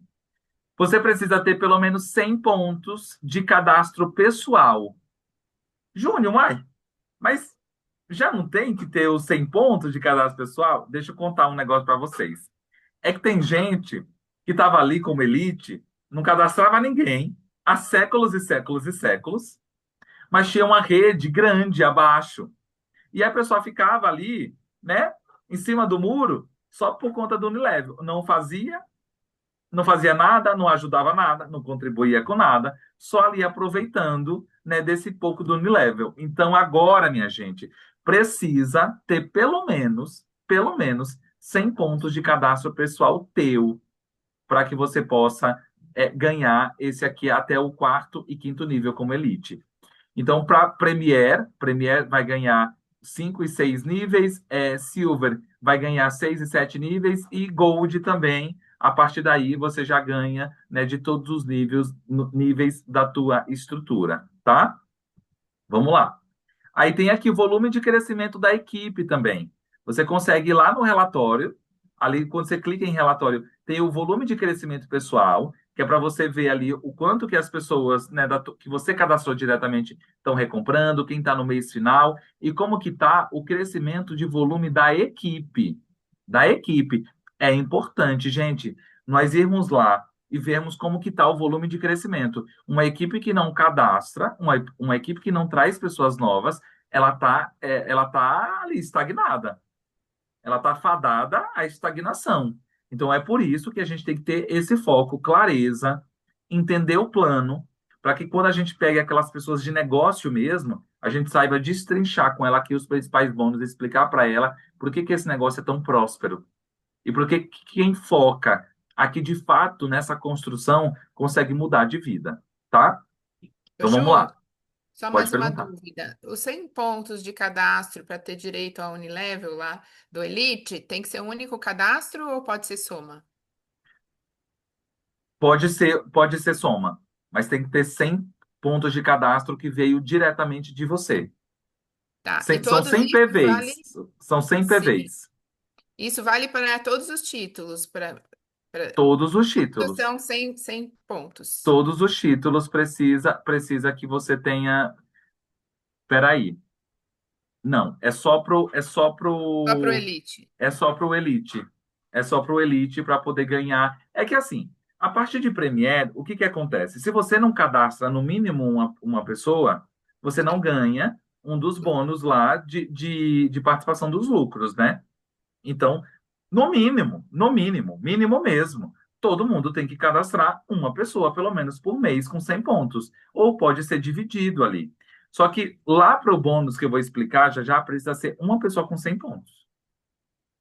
Você precisa ter pelo menos 100 pontos de cadastro pessoal. Júnior, mas já não tem que ter os 100 pontos de cadastro pessoal? Deixa eu contar um negócio para vocês. É que tem gente que estava ali como elite, não cadastrava ninguém há séculos e séculos e séculos, mas tinha uma rede grande abaixo. E a pessoa ficava ali, né, em cima do muro, só por conta do Unilevel. Não fazia nada, não ajudava nada, não contribuía com nada, só ali aproveitando, né, desse pouco do Unilevel. Então, agora, minha gente, precisa ter pelo menos 100 pontos de cadastro pessoal teu, para que você possa ganhar esse aqui até o quarto e quinto nível como Elite. Então, para Premier vai ganhar 5 e 6 níveis, Silver vai ganhar 6 e 7 níveis, e Gold também. A partir daí, você já ganha, né, de todos os níveis da tua estrutura, tá? Vamos lá. Aí tem aqui o volume de crescimento da equipe também. Você consegue ir lá no relatório, ali quando você clica em relatório, tem o volume de crescimento pessoal, que é para você ver ali o quanto que as pessoas, né, que você cadastrou diretamente estão recomprando, quem está no mês final, e como que está o crescimento de volume da equipe. Da equipe. É importante, gente, nós irmos lá e vermos como que está o volume de crescimento. Uma equipe que não cadastra, uma equipe que não traz pessoas novas, ela tá ali estagnada. Ela está fadada à estagnação. Então é por isso que a gente tem que ter esse foco, clareza, entender o plano, para que quando a gente pegue aquelas pessoas de negócio mesmo, a gente saiba destrinchar com ela aqui os principais bônus, explicar para ela por que que esse negócio é tão próspero e por que que quem foca aqui de fato nessa construção consegue mudar de vida, tá? Ô, Então vamos Ju, lá, só pode mais uma perguntar. dúvida. Os 100 pontos de cadastro para ter direito ao Unilevel lá do Elite, tem que ser um único cadastro ou pode ser soma? Pode ser soma, mas tem que ter 100 pontos de cadastro que veio diretamente de você. Tá. E São todos 100 isso vale? PVs. São 100 Sim. PVs. Isso vale para todos os títulos, para Todos os Todos títulos. são 100 pontos. Todos os títulos precisa que você tenha. Peraí. Não, Só pro Elite. é só pro Elite. É só pro Elite para poder ganhar. É que assim, a partir de Premiere, o que que acontece? Se você não cadastra no mínimo uma pessoa, você não ganha um dos bônus lá de participação dos lucros, né? Então, mínimo mesmo, todo mundo tem que cadastrar uma pessoa, pelo menos por mês, com 100 pontos. Ou pode ser dividido ali. Só que lá para o bônus que eu vou explicar, já já precisa ser uma pessoa com 100 pontos.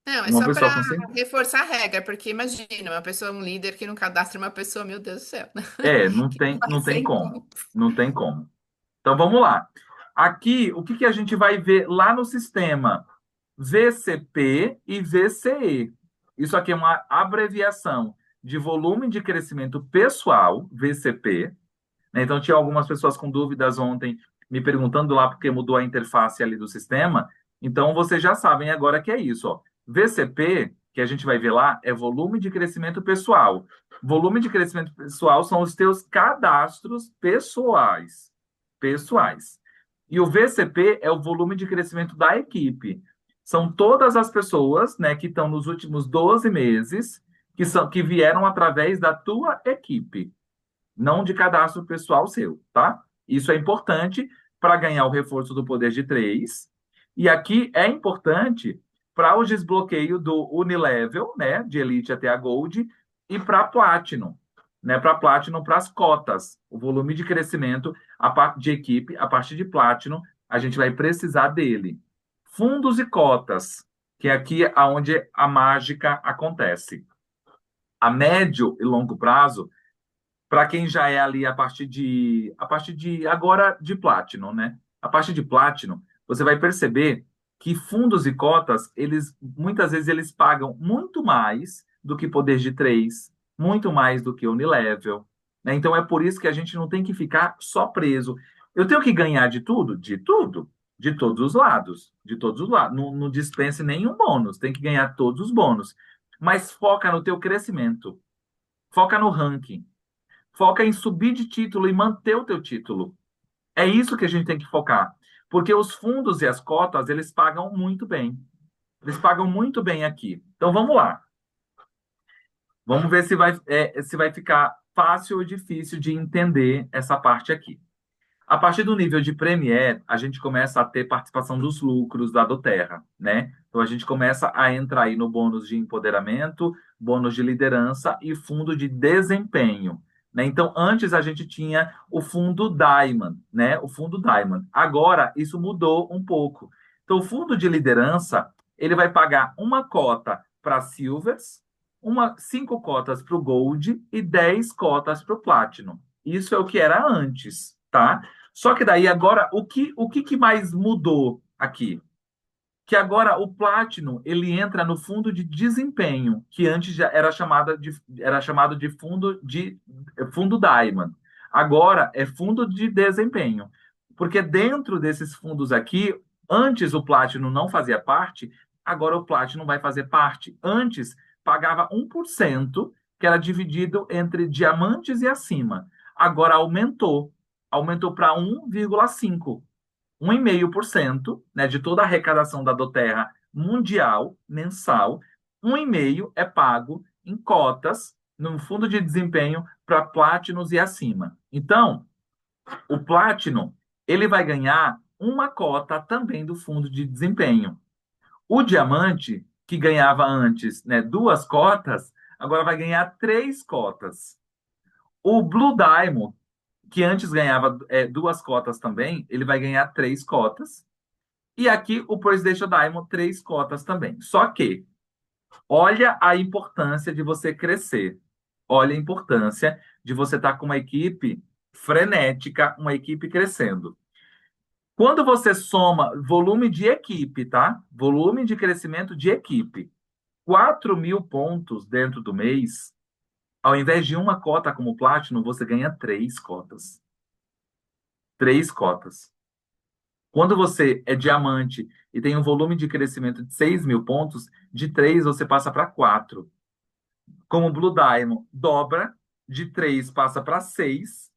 Não, é Uma só pessoa para com 100 pontos. reforçar a regra, porque imagina, uma pessoa, um líder que não cadastra uma pessoa, meu Deus do céu, É, que não não faz tem 100 como. pontos. Não tem como. Então vamos lá. Aqui, o que que a gente vai ver lá no sistema? VCP e VCE. Isso aqui é uma abreviação de volume de crescimento pessoal, VCP, né? Então, tinha algumas pessoas com dúvidas ontem me perguntando lá porque mudou a interface ali do sistema. Então, vocês já sabem agora que é isso, ó. VCP, que a gente vai ver lá, é volume de crescimento pessoal. Volume de crescimento pessoal são os teus cadastros pessoais. Pessoais. E o VCP é o volume de crescimento da equipe. São todas as pessoas, né, que estão nos últimos 12 meses, que vieram através da tua equipe, não de cadastro pessoal seu, tá? Isso é importante para ganhar o reforço do poder de 3. E aqui é importante para o desbloqueio do Unilevel, né, de Elite até a Gold, e para Platinum, né, para Platinum, para as cotas, o volume de crescimento a parte de equipe, a partir de Platinum, a gente vai precisar dele. Fundos e cotas, que é aqui aonde a mágica acontece. A médio e longo prazo, para quem já é ali a partir de agora de Platinum, né? A partir de Platinum, você vai perceber que fundos e cotas, eles muitas vezes eles pagam muito mais do que poder de três, muito mais do que Unilevel, né? Então é por isso que a gente não tem que ficar só preso. Eu tenho que ganhar de tudo, de todos os lados, de todos os lados. Não, não dispense nenhum bônus, tem que ganhar todos os bônus. Mas foca no teu crescimento, foca no ranking. Foca em subir de título e manter o teu título. É isso que a gente tem que focar. Porque os fundos e as cotas, eles pagam muito bem. Eles pagam muito bem aqui. Então vamos lá. Vamos ver se vai ficar fácil ou difícil de entender essa parte aqui. A partir do nível de Premier, a gente começa a ter participação dos lucros da Doterra, né? Então a gente começa a entrar aí no bônus de empoderamento, bônus de liderança e fundo de desempenho, né? Então antes a gente tinha o fundo Diamond, né? O fundo Diamond. Agora isso mudou um pouco. Então o fundo de liderança, ele vai pagar uma cota para Silvers, 5 cotas para o Gold e 10 cotas para o Platinum. Isso é o que era antes, tá? Só que daí agora, que mais mudou aqui? Que agora o Platinum, ele entra no fundo de desempenho, que antes já era chamado de fundo Diamond. Agora é fundo de desempenho. Porque dentro desses fundos aqui, antes o Platinum não fazia parte, agora o Platinum vai fazer parte. Antes pagava 1%, que era dividido entre diamantes e acima. Agora aumentou para 1,5%. 1,5%, né, de toda a arrecadação da Doterra mundial, mensal, 1,5% é pago em cotas no fundo de desempenho para Platinum e acima. Então, o Platinum, ele vai ganhar uma cota também do fundo de desempenho. O Diamante, que ganhava antes, né, 2 cotas, agora vai ganhar 3 cotas. O Blue Diamond, que antes ganhava 2 cotas também, ele vai ganhar 3 cotas. E aqui o Presidential Diamond, 3 cotas também. Só que, olha a importância de você crescer. Olha a importância de você estar com uma equipe frenética, uma equipe crescendo. Quando você soma volume de equipe, tá? Volume de crescimento de equipe, 4.000 pontos dentro do mês, ao invés de uma cota como Platinum, você ganha 3 cotas. 3 cotas. Quando você é diamante e tem um volume de crescimento de 6.000 pontos, de 3 você passa para 4. Como Blue Diamond, dobra, de 3 passa para 6.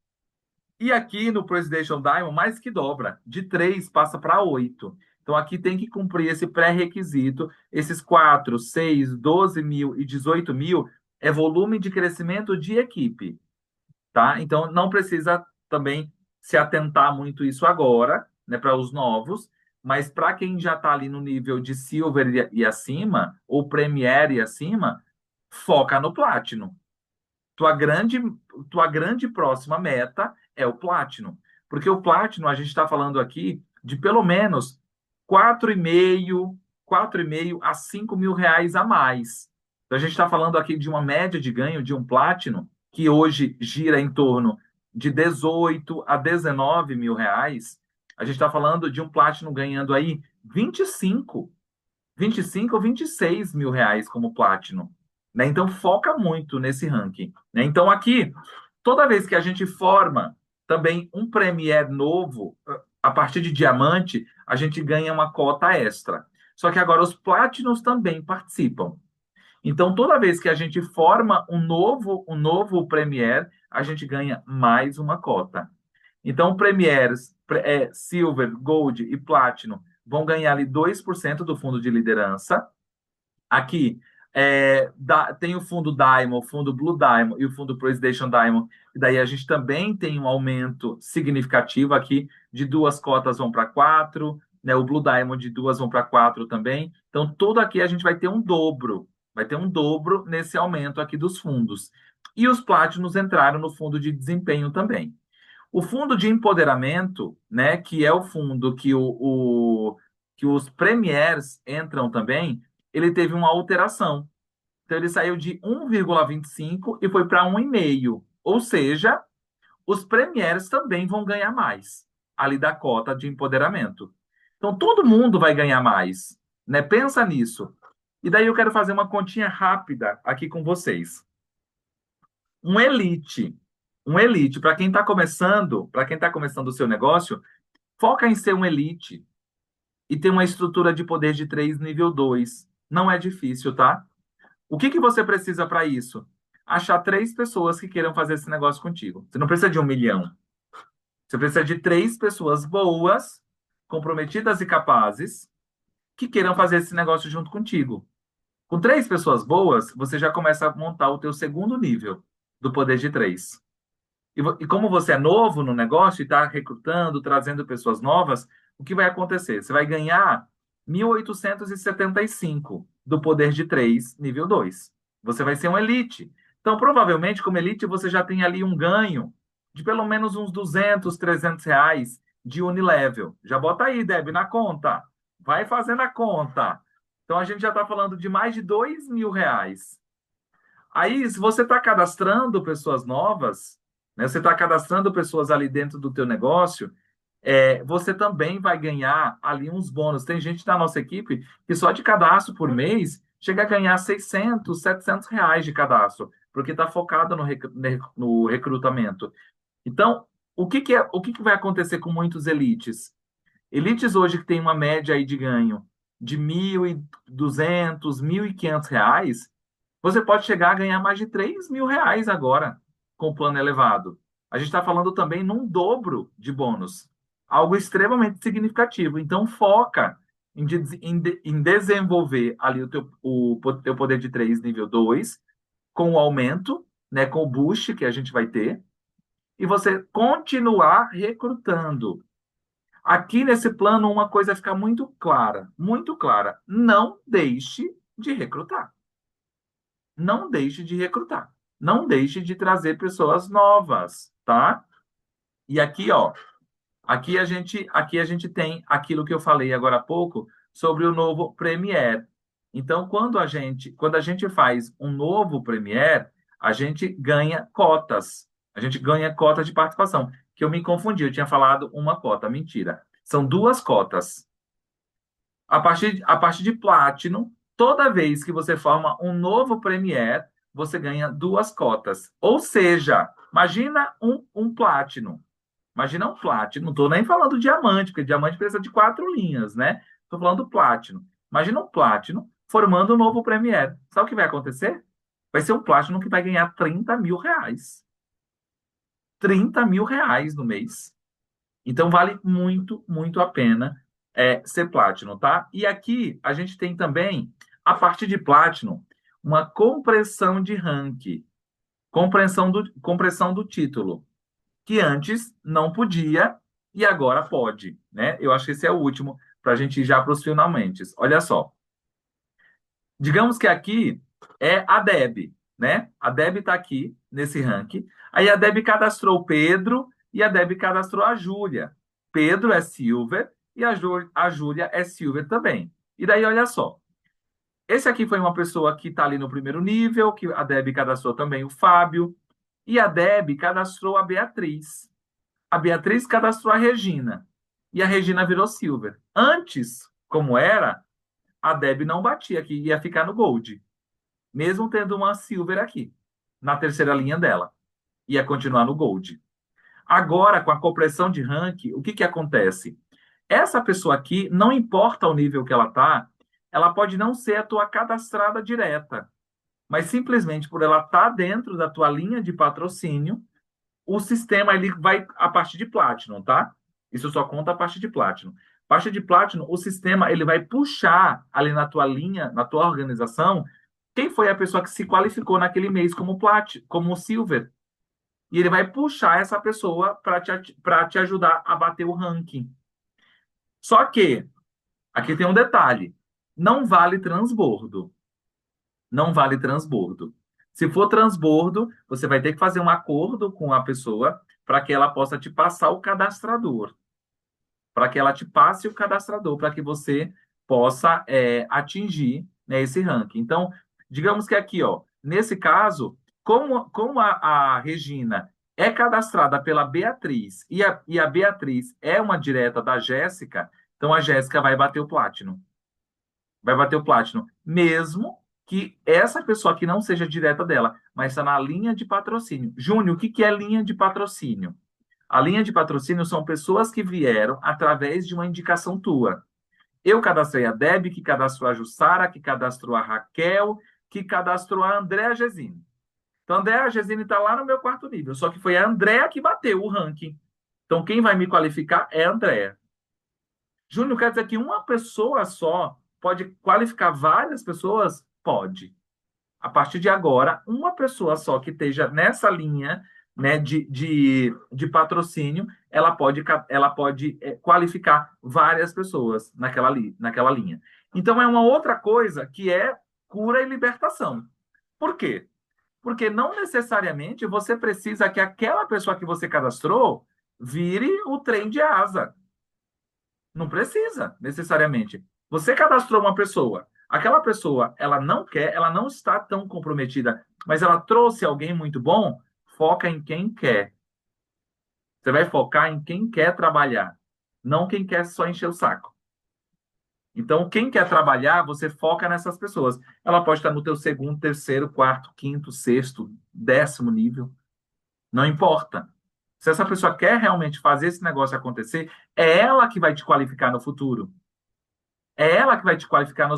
E aqui no Presidential Diamond, mais que dobra, de 3 passa para 8. Então aqui tem que cumprir esse pré-requisito, esses 4, 6, 12 mil e 18 mil é volume de crescimento de equipe, tá? Então não precisa também se atentar muito isso agora, né, para os novos, mas para quem já está ali no nível de Silver e acima, ou Premier e acima, foca no Platinum. Tua grande, tua grande próxima meta é o Platinum. Porque o Platinum, a gente está falando aqui de pelo menos 4,5 a 5 mil reais a mais. Então, a gente está falando aqui de uma média de ganho de um Platinum, que hoje gira em torno de 18 a 19 mil reais. A gente está falando de um Platinum ganhando aí 25 ou 26 mil reais como Platinum, né? Então foca muito nesse ranking, né? Então aqui, toda vez que a gente forma também um Premier novo, a partir de diamante, a gente ganha uma cota extra. Só que agora os Platinums também participam. Então toda vez que a gente forma um novo Premier, a gente ganha mais uma cota. Então, Premiers, Silver, Gold e Platinum vão ganhar ali 2% do fundo de liderança. Aqui tem o fundo Diamond, o fundo Blue Diamond e o fundo Presidential Diamond. E daí a gente também tem um aumento significativo aqui, de 2 cotas vão para 4, né? O Blue Diamond de 2 vão para 4 também. Então, tudo aqui a gente vai ter um dobro. Vai ter um dobro nesse aumento aqui dos fundos. E os Platinums entraram no fundo de desempenho também. O fundo de empoderamento, né, que é o fundo que os premiers entram também, ele teve uma alteração. Então, ele saiu de 1,25 e foi para 1,5. Ou seja, os premiers também vão ganhar mais, ali da cota de empoderamento. Então, todo mundo vai ganhar mais, né? Pensa nisso. E daí eu quero fazer uma continha rápida aqui com vocês. Um elite, um elite, para quem está começando o seu negócio, foca em ser um elite e ter uma estrutura de poder de 3 nível 2. Não é difícil, tá? O que que você precisa para isso? Achar 3 pessoas que queiram fazer esse negócio contigo. Você não precisa de 1 milhão. Você precisa de 3 pessoas boas, comprometidas e capazes, que queiram fazer esse negócio junto contigo. Com 3 pessoas boas, você já começa a montar o teu segundo nível do poder de 3. E como você é novo no negócio e está recrutando, trazendo pessoas novas, o que vai acontecer? Você vai ganhar 1.875 do poder de 3, nível 2. Você vai ser um elite. Então, provavelmente, como elite, você já tem ali um ganho de pelo menos uns 200, 300 reais de unilevel. Já bota aí, Deb, na conta. Vai fazendo a conta. Então, a gente já está falando de mais de 2 mil reais. Aí, se você está cadastrando pessoas novas, né, você está cadastrando pessoas ali dentro do teu negócio, você também vai ganhar ali uns bônus. Tem gente da nossa equipe que só de cadastro por mês chega a ganhar 600, 700 reais de cadastro, porque está focado no recrutamento. Então, o que vai acontecer com muitos elites? Elites hoje que têm uma média aí de ganho de 1.200, 1.500 reais, você pode chegar a ganhar mais de 3 mil reais agora com o plano elevado. A gente está falando também num dobro de bônus, algo extremamente significativo. Então, foca em desenvolver ali o teu poder de 3 nível 2 com o aumento, né, com o boost que a gente vai ter, e você continuar recrutando. Aqui nesse plano, uma coisa fica muito clara, muito clara. Não deixe de recrutar. Não deixe de recrutar. Não deixe de trazer pessoas novas, tá? E aqui, ó, aqui a gente tem aquilo que eu falei agora há pouco sobre o novo Premier. Então, quando a gente faz um novo Premier, a gente ganha cotas. A gente ganha cota de participação. Que eu me confundi, eu tinha falado uma cota, mentira. São 2 cotas. A partir de Platinum, toda vez que você forma um novo Premier, você ganha 2 cotas. Ou seja, imagina um Platinum. Imagina um Platinum. Não estou nem falando diamante, porque diamante precisa de 4 linhas, né? Estou falando Platinum. Imagina um Platinum formando um novo Premier. Sabe o que vai acontecer? vai ser um Platinum que vai ganhar R$ 30.000. R$ 30.000 no mês. Então vale muito, muito a pena ser Platinum, tá? E aqui a gente tem também, a partir de Platinum, uma compressão de rank, compressão do título, que antes não podia e agora pode, né? Eu acho que esse é o último para a gente ir já para os finalmente. Olha só. Digamos que aqui é a Deb, né? A Deb está aqui nesse ranking. Aí a Deb cadastrou o Pedro e a Deb cadastrou a Júlia. Pedro é Silver e a Júlia é Silver também. E daí, olha só. Esse aqui foi uma pessoa que está ali no primeiro nível, que a Deb cadastrou também o Fábio. E a Deb cadastrou a Beatriz. A Beatriz cadastrou a Regina. E a Regina virou Silver. Antes, como era, a Deb não batia aqui, ia ficar no Gold mesmo tendo uma Silver aqui, na terceira linha dela. Ia continuar no Gold. Agora, com a compressão de rank, o que acontece? Essa pessoa aqui, não importa o nível que ela está, ela pode não ser a tua cadastrada direta, mas simplesmente por ela estar dentro da tua linha de patrocínio, o sistema ele vai a partir de Platinum, tá? Isso só conta a partir de Platinum. A partir de Platinum, o sistema ele vai puxar ali na tua linha, na tua organização, quem foi a pessoa que se qualificou naquele mês como como Silver. E ele vai puxar essa pessoa para te ajudar a bater o ranking. Só que, aqui tem um detalhe: não vale transbordo. Não vale transbordo. Se for transbordo, você vai ter que fazer um acordo com a pessoa para que ela possa te passar o cadastrador. Para que ela te passe o cadastrador, para que você possa atingir, né, esse ranking. Então, digamos que aqui, ó, nesse caso, como a Regina é cadastrada pela Beatriz e a Beatriz é uma direta da Jéssica, então a Jéssica vai bater o Platinum. Vai bater o Platinum, mesmo que essa pessoa aqui não seja direta dela, mas está na linha de patrocínio. Júnior, o que é linha de patrocínio? A linha de patrocínio são pessoas que vieram através de uma indicação tua. Eu cadastrei a Deb, que cadastrou a Jussara, que cadastrou a Raquel, que cadastrou a Andréa Gesine. Então, a Andréa Gesine está lá no meu quarto nível, só que foi a Andréa que bateu o ranking. Então, quem vai me qualificar é a Andréa. Júnior, quer dizer que uma pessoa só pode qualificar várias pessoas? Pode. A partir de agora, uma pessoa só que esteja nessa linha, né, de patrocínio, ela pode qualificar várias pessoas naquela linha. Então, é uma outra coisa que é cura e libertação. Por quê? Porque não necessariamente você precisa que aquela pessoa que você cadastrou vire o trem de asa. Não precisa, necessariamente. Você cadastrou uma pessoa, aquela pessoa, ela não quer, ela não está tão comprometida, mas ela trouxe alguém muito bom, foca em quem quer. Você vai focar em quem quer trabalhar, não quem quer só encher o saco. Então, quem quer trabalhar, você foca nessas pessoas. Ela pode estar no teu segundo, terceiro, quarto, quinto, sexto, 10º nível. Não importa. Se essa pessoa quer realmente fazer esse negócio acontecer, é ela que vai te qualificar no futuro. É ela que vai te qualificar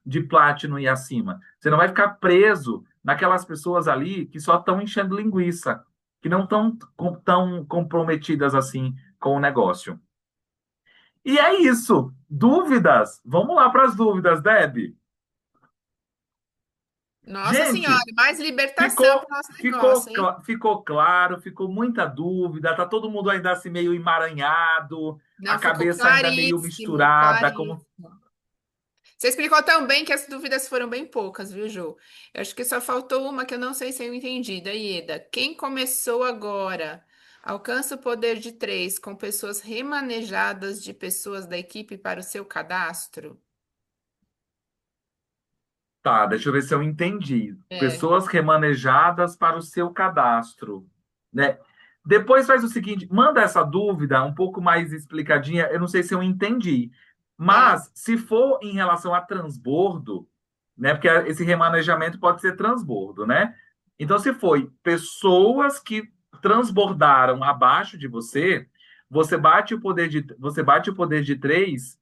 de Platinum e acima. Você não vai ficar preso naquelas pessoas ali que só estão enchendo linguiça, que não estão tão comprometidas assim com o negócio. E é isso. Dúvidas? Vamos lá para as dúvidas, Deb. Nossa Senhora, Gente, mais libertação ficou, para o nosso ficou, negócio, hein? ficou claro, ficou muita dúvida, tá todo mundo ainda assim meio emaranhado, a Não, ficou cabeça ainda meio claríssimo, misturada, como claríssimo. Você explicou tão bem que as dúvidas foram bem poucas, viu, Ju? Eu acho que só faltou uma que eu não sei se eu entendi, da Ieda. Quem começou agora alcança o poder de três com pessoas remanejadas de pessoas da equipe para o seu cadastro? Tá, deixa eu ver se eu entendi. É, Pessoas remanejadas para o seu cadastro, né? Depois faz o seguinte, manda essa dúvida um pouco mais explicadinha. Eu não sei se eu entendi, tá. mas se for em relação a transbordo, né? Porque esse remanejamento pode ser transbordo, né? Então, se foi pessoas que transbordaram abaixo de você, você bate o poder de 3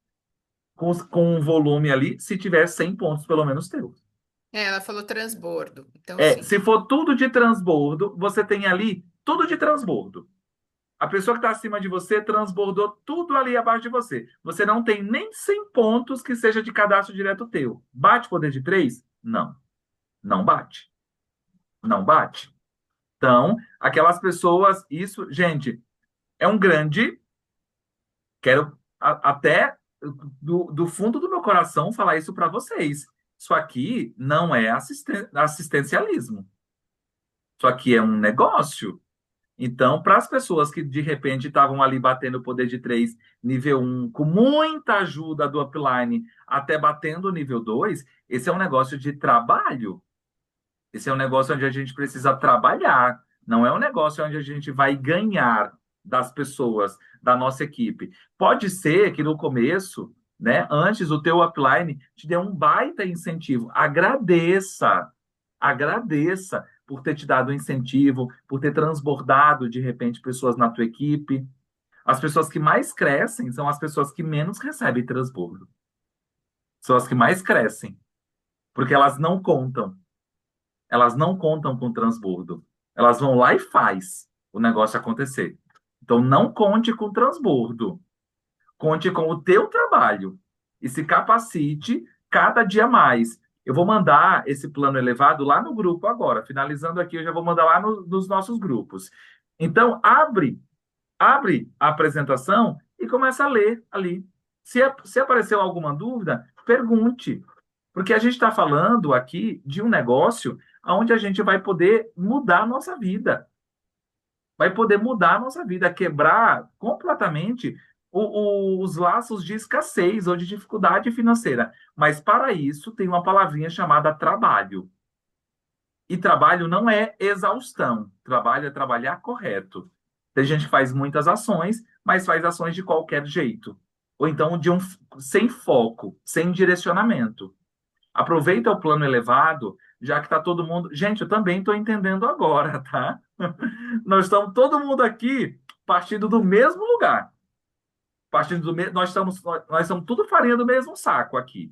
com um volume ali, se tiver 100 pontos pelo menos teu. É, ela falou transbordo. Então, É, sim. se for tudo de transbordo, você tem ali tudo de transbordo. A pessoa que está acima de você transbordou tudo ali abaixo de você. Você não tem nem 100 pontos que seja de cadastro direto teu. Bate poder de três? Não, não bate. Não bate. Então, aquelas pessoas, isso, gente, é um grande. Quero até do fundo do meu coração falar isso para vocês. Isso aqui não é assistencialismo. Isso aqui é um negócio. Então, para as pessoas que de repente estavam ali batendo o poder de 3 nível um com muita ajuda do upline, até batendo o nível 2, esse é um negócio de trabalho. Esse é um negócio onde a gente precisa trabalhar. Não é um negócio onde a gente vai ganhar das pessoas, da nossa equipe. Pode ser que no começo, né, antes o teu upline te dê um baita incentivo. Agradeça. Agradeça por ter te dado um incentivo, por ter transbordado de repente pessoas na tua equipe. As pessoas que mais crescem são as pessoas que menos recebem transbordo. São as que mais crescem, porque elas não contam. Elas não contam com transbordo. Elas vão lá e faz o negócio acontecer. Então não conte com transbordo. Conte com o teu trabalho e se capacite cada dia mais. Eu vou mandar esse plano elevado lá no grupo agora. Finalizando aqui, eu já vou mandar lá nos nossos grupos. Então, abre a apresentação e começa a ler ali. Se apareceu alguma dúvida, pergunte. Porque a gente está falando aqui de um negócio onde a gente vai poder mudar a nossa vida. Vai poder mudar a nossa vida, quebrar completamente os laços de escassez ou de dificuldade financeira. Mas para isso tem uma palavrinha chamada trabalho. E trabalho não é exaustão. Trabalho é trabalhar correto. Tem gente que faz muitas ações, mas faz ações de qualquer jeito. Ou então sem foco, sem direcionamento. Aproveita o plano elevado, já que está todo mundo. Gente, eu também estou entendendo agora, tá? Nós estamos todo mundo aqui partindo do mesmo lugar. Nós estamos tudo farinha do mesmo saco aqui.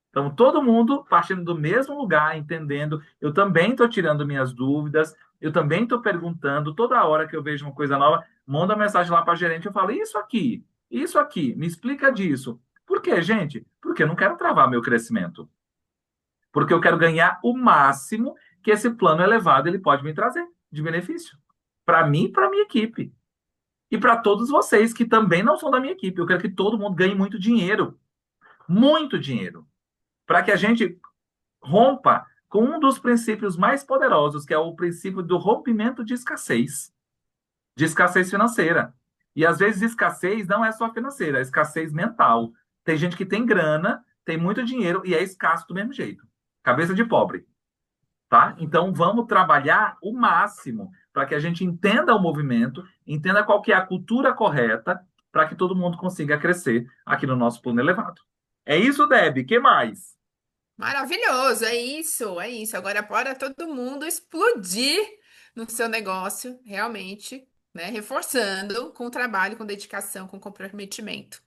Então, todo mundo partindo do mesmo lugar, entendendo. Eu também estou tirando minhas dúvidas, eu também estou perguntando. Toda hora que eu vejo uma coisa nova, mando uma mensagem lá para a gerente, eu falo, isso aqui, me explica disso. Por quê, gente? Porque eu não quero travar meu crescimento. Porque eu quero ganhar o máximo que esse plano elevado ele pode me trazer de benefício. Para mim e para minha equipe. E para todos vocês que também não são da minha equipe. Eu quero que todo mundo ganhe muito dinheiro. Muito dinheiro. Para que a gente rompa com um dos princípios mais poderosos, que é o princípio do rompimento de escassez financeira. E às vezes escassez não é só financeira, é escassez mental. Tem gente que tem grana, tem muito dinheiro e é escasso do mesmo jeito. Cabeça de pobre, tá? Então vamos trabalhar o máximo para que a gente entenda o movimento, entenda qual que é a cultura correta para que todo mundo consiga crescer aqui no nosso plano elevado. É isso, Deb. Que mais? Maravilhoso, é isso, é isso. Agora bora todo mundo explodir no seu negócio, realmente, né? Reforçando com trabalho, com dedicação, com comprometimento.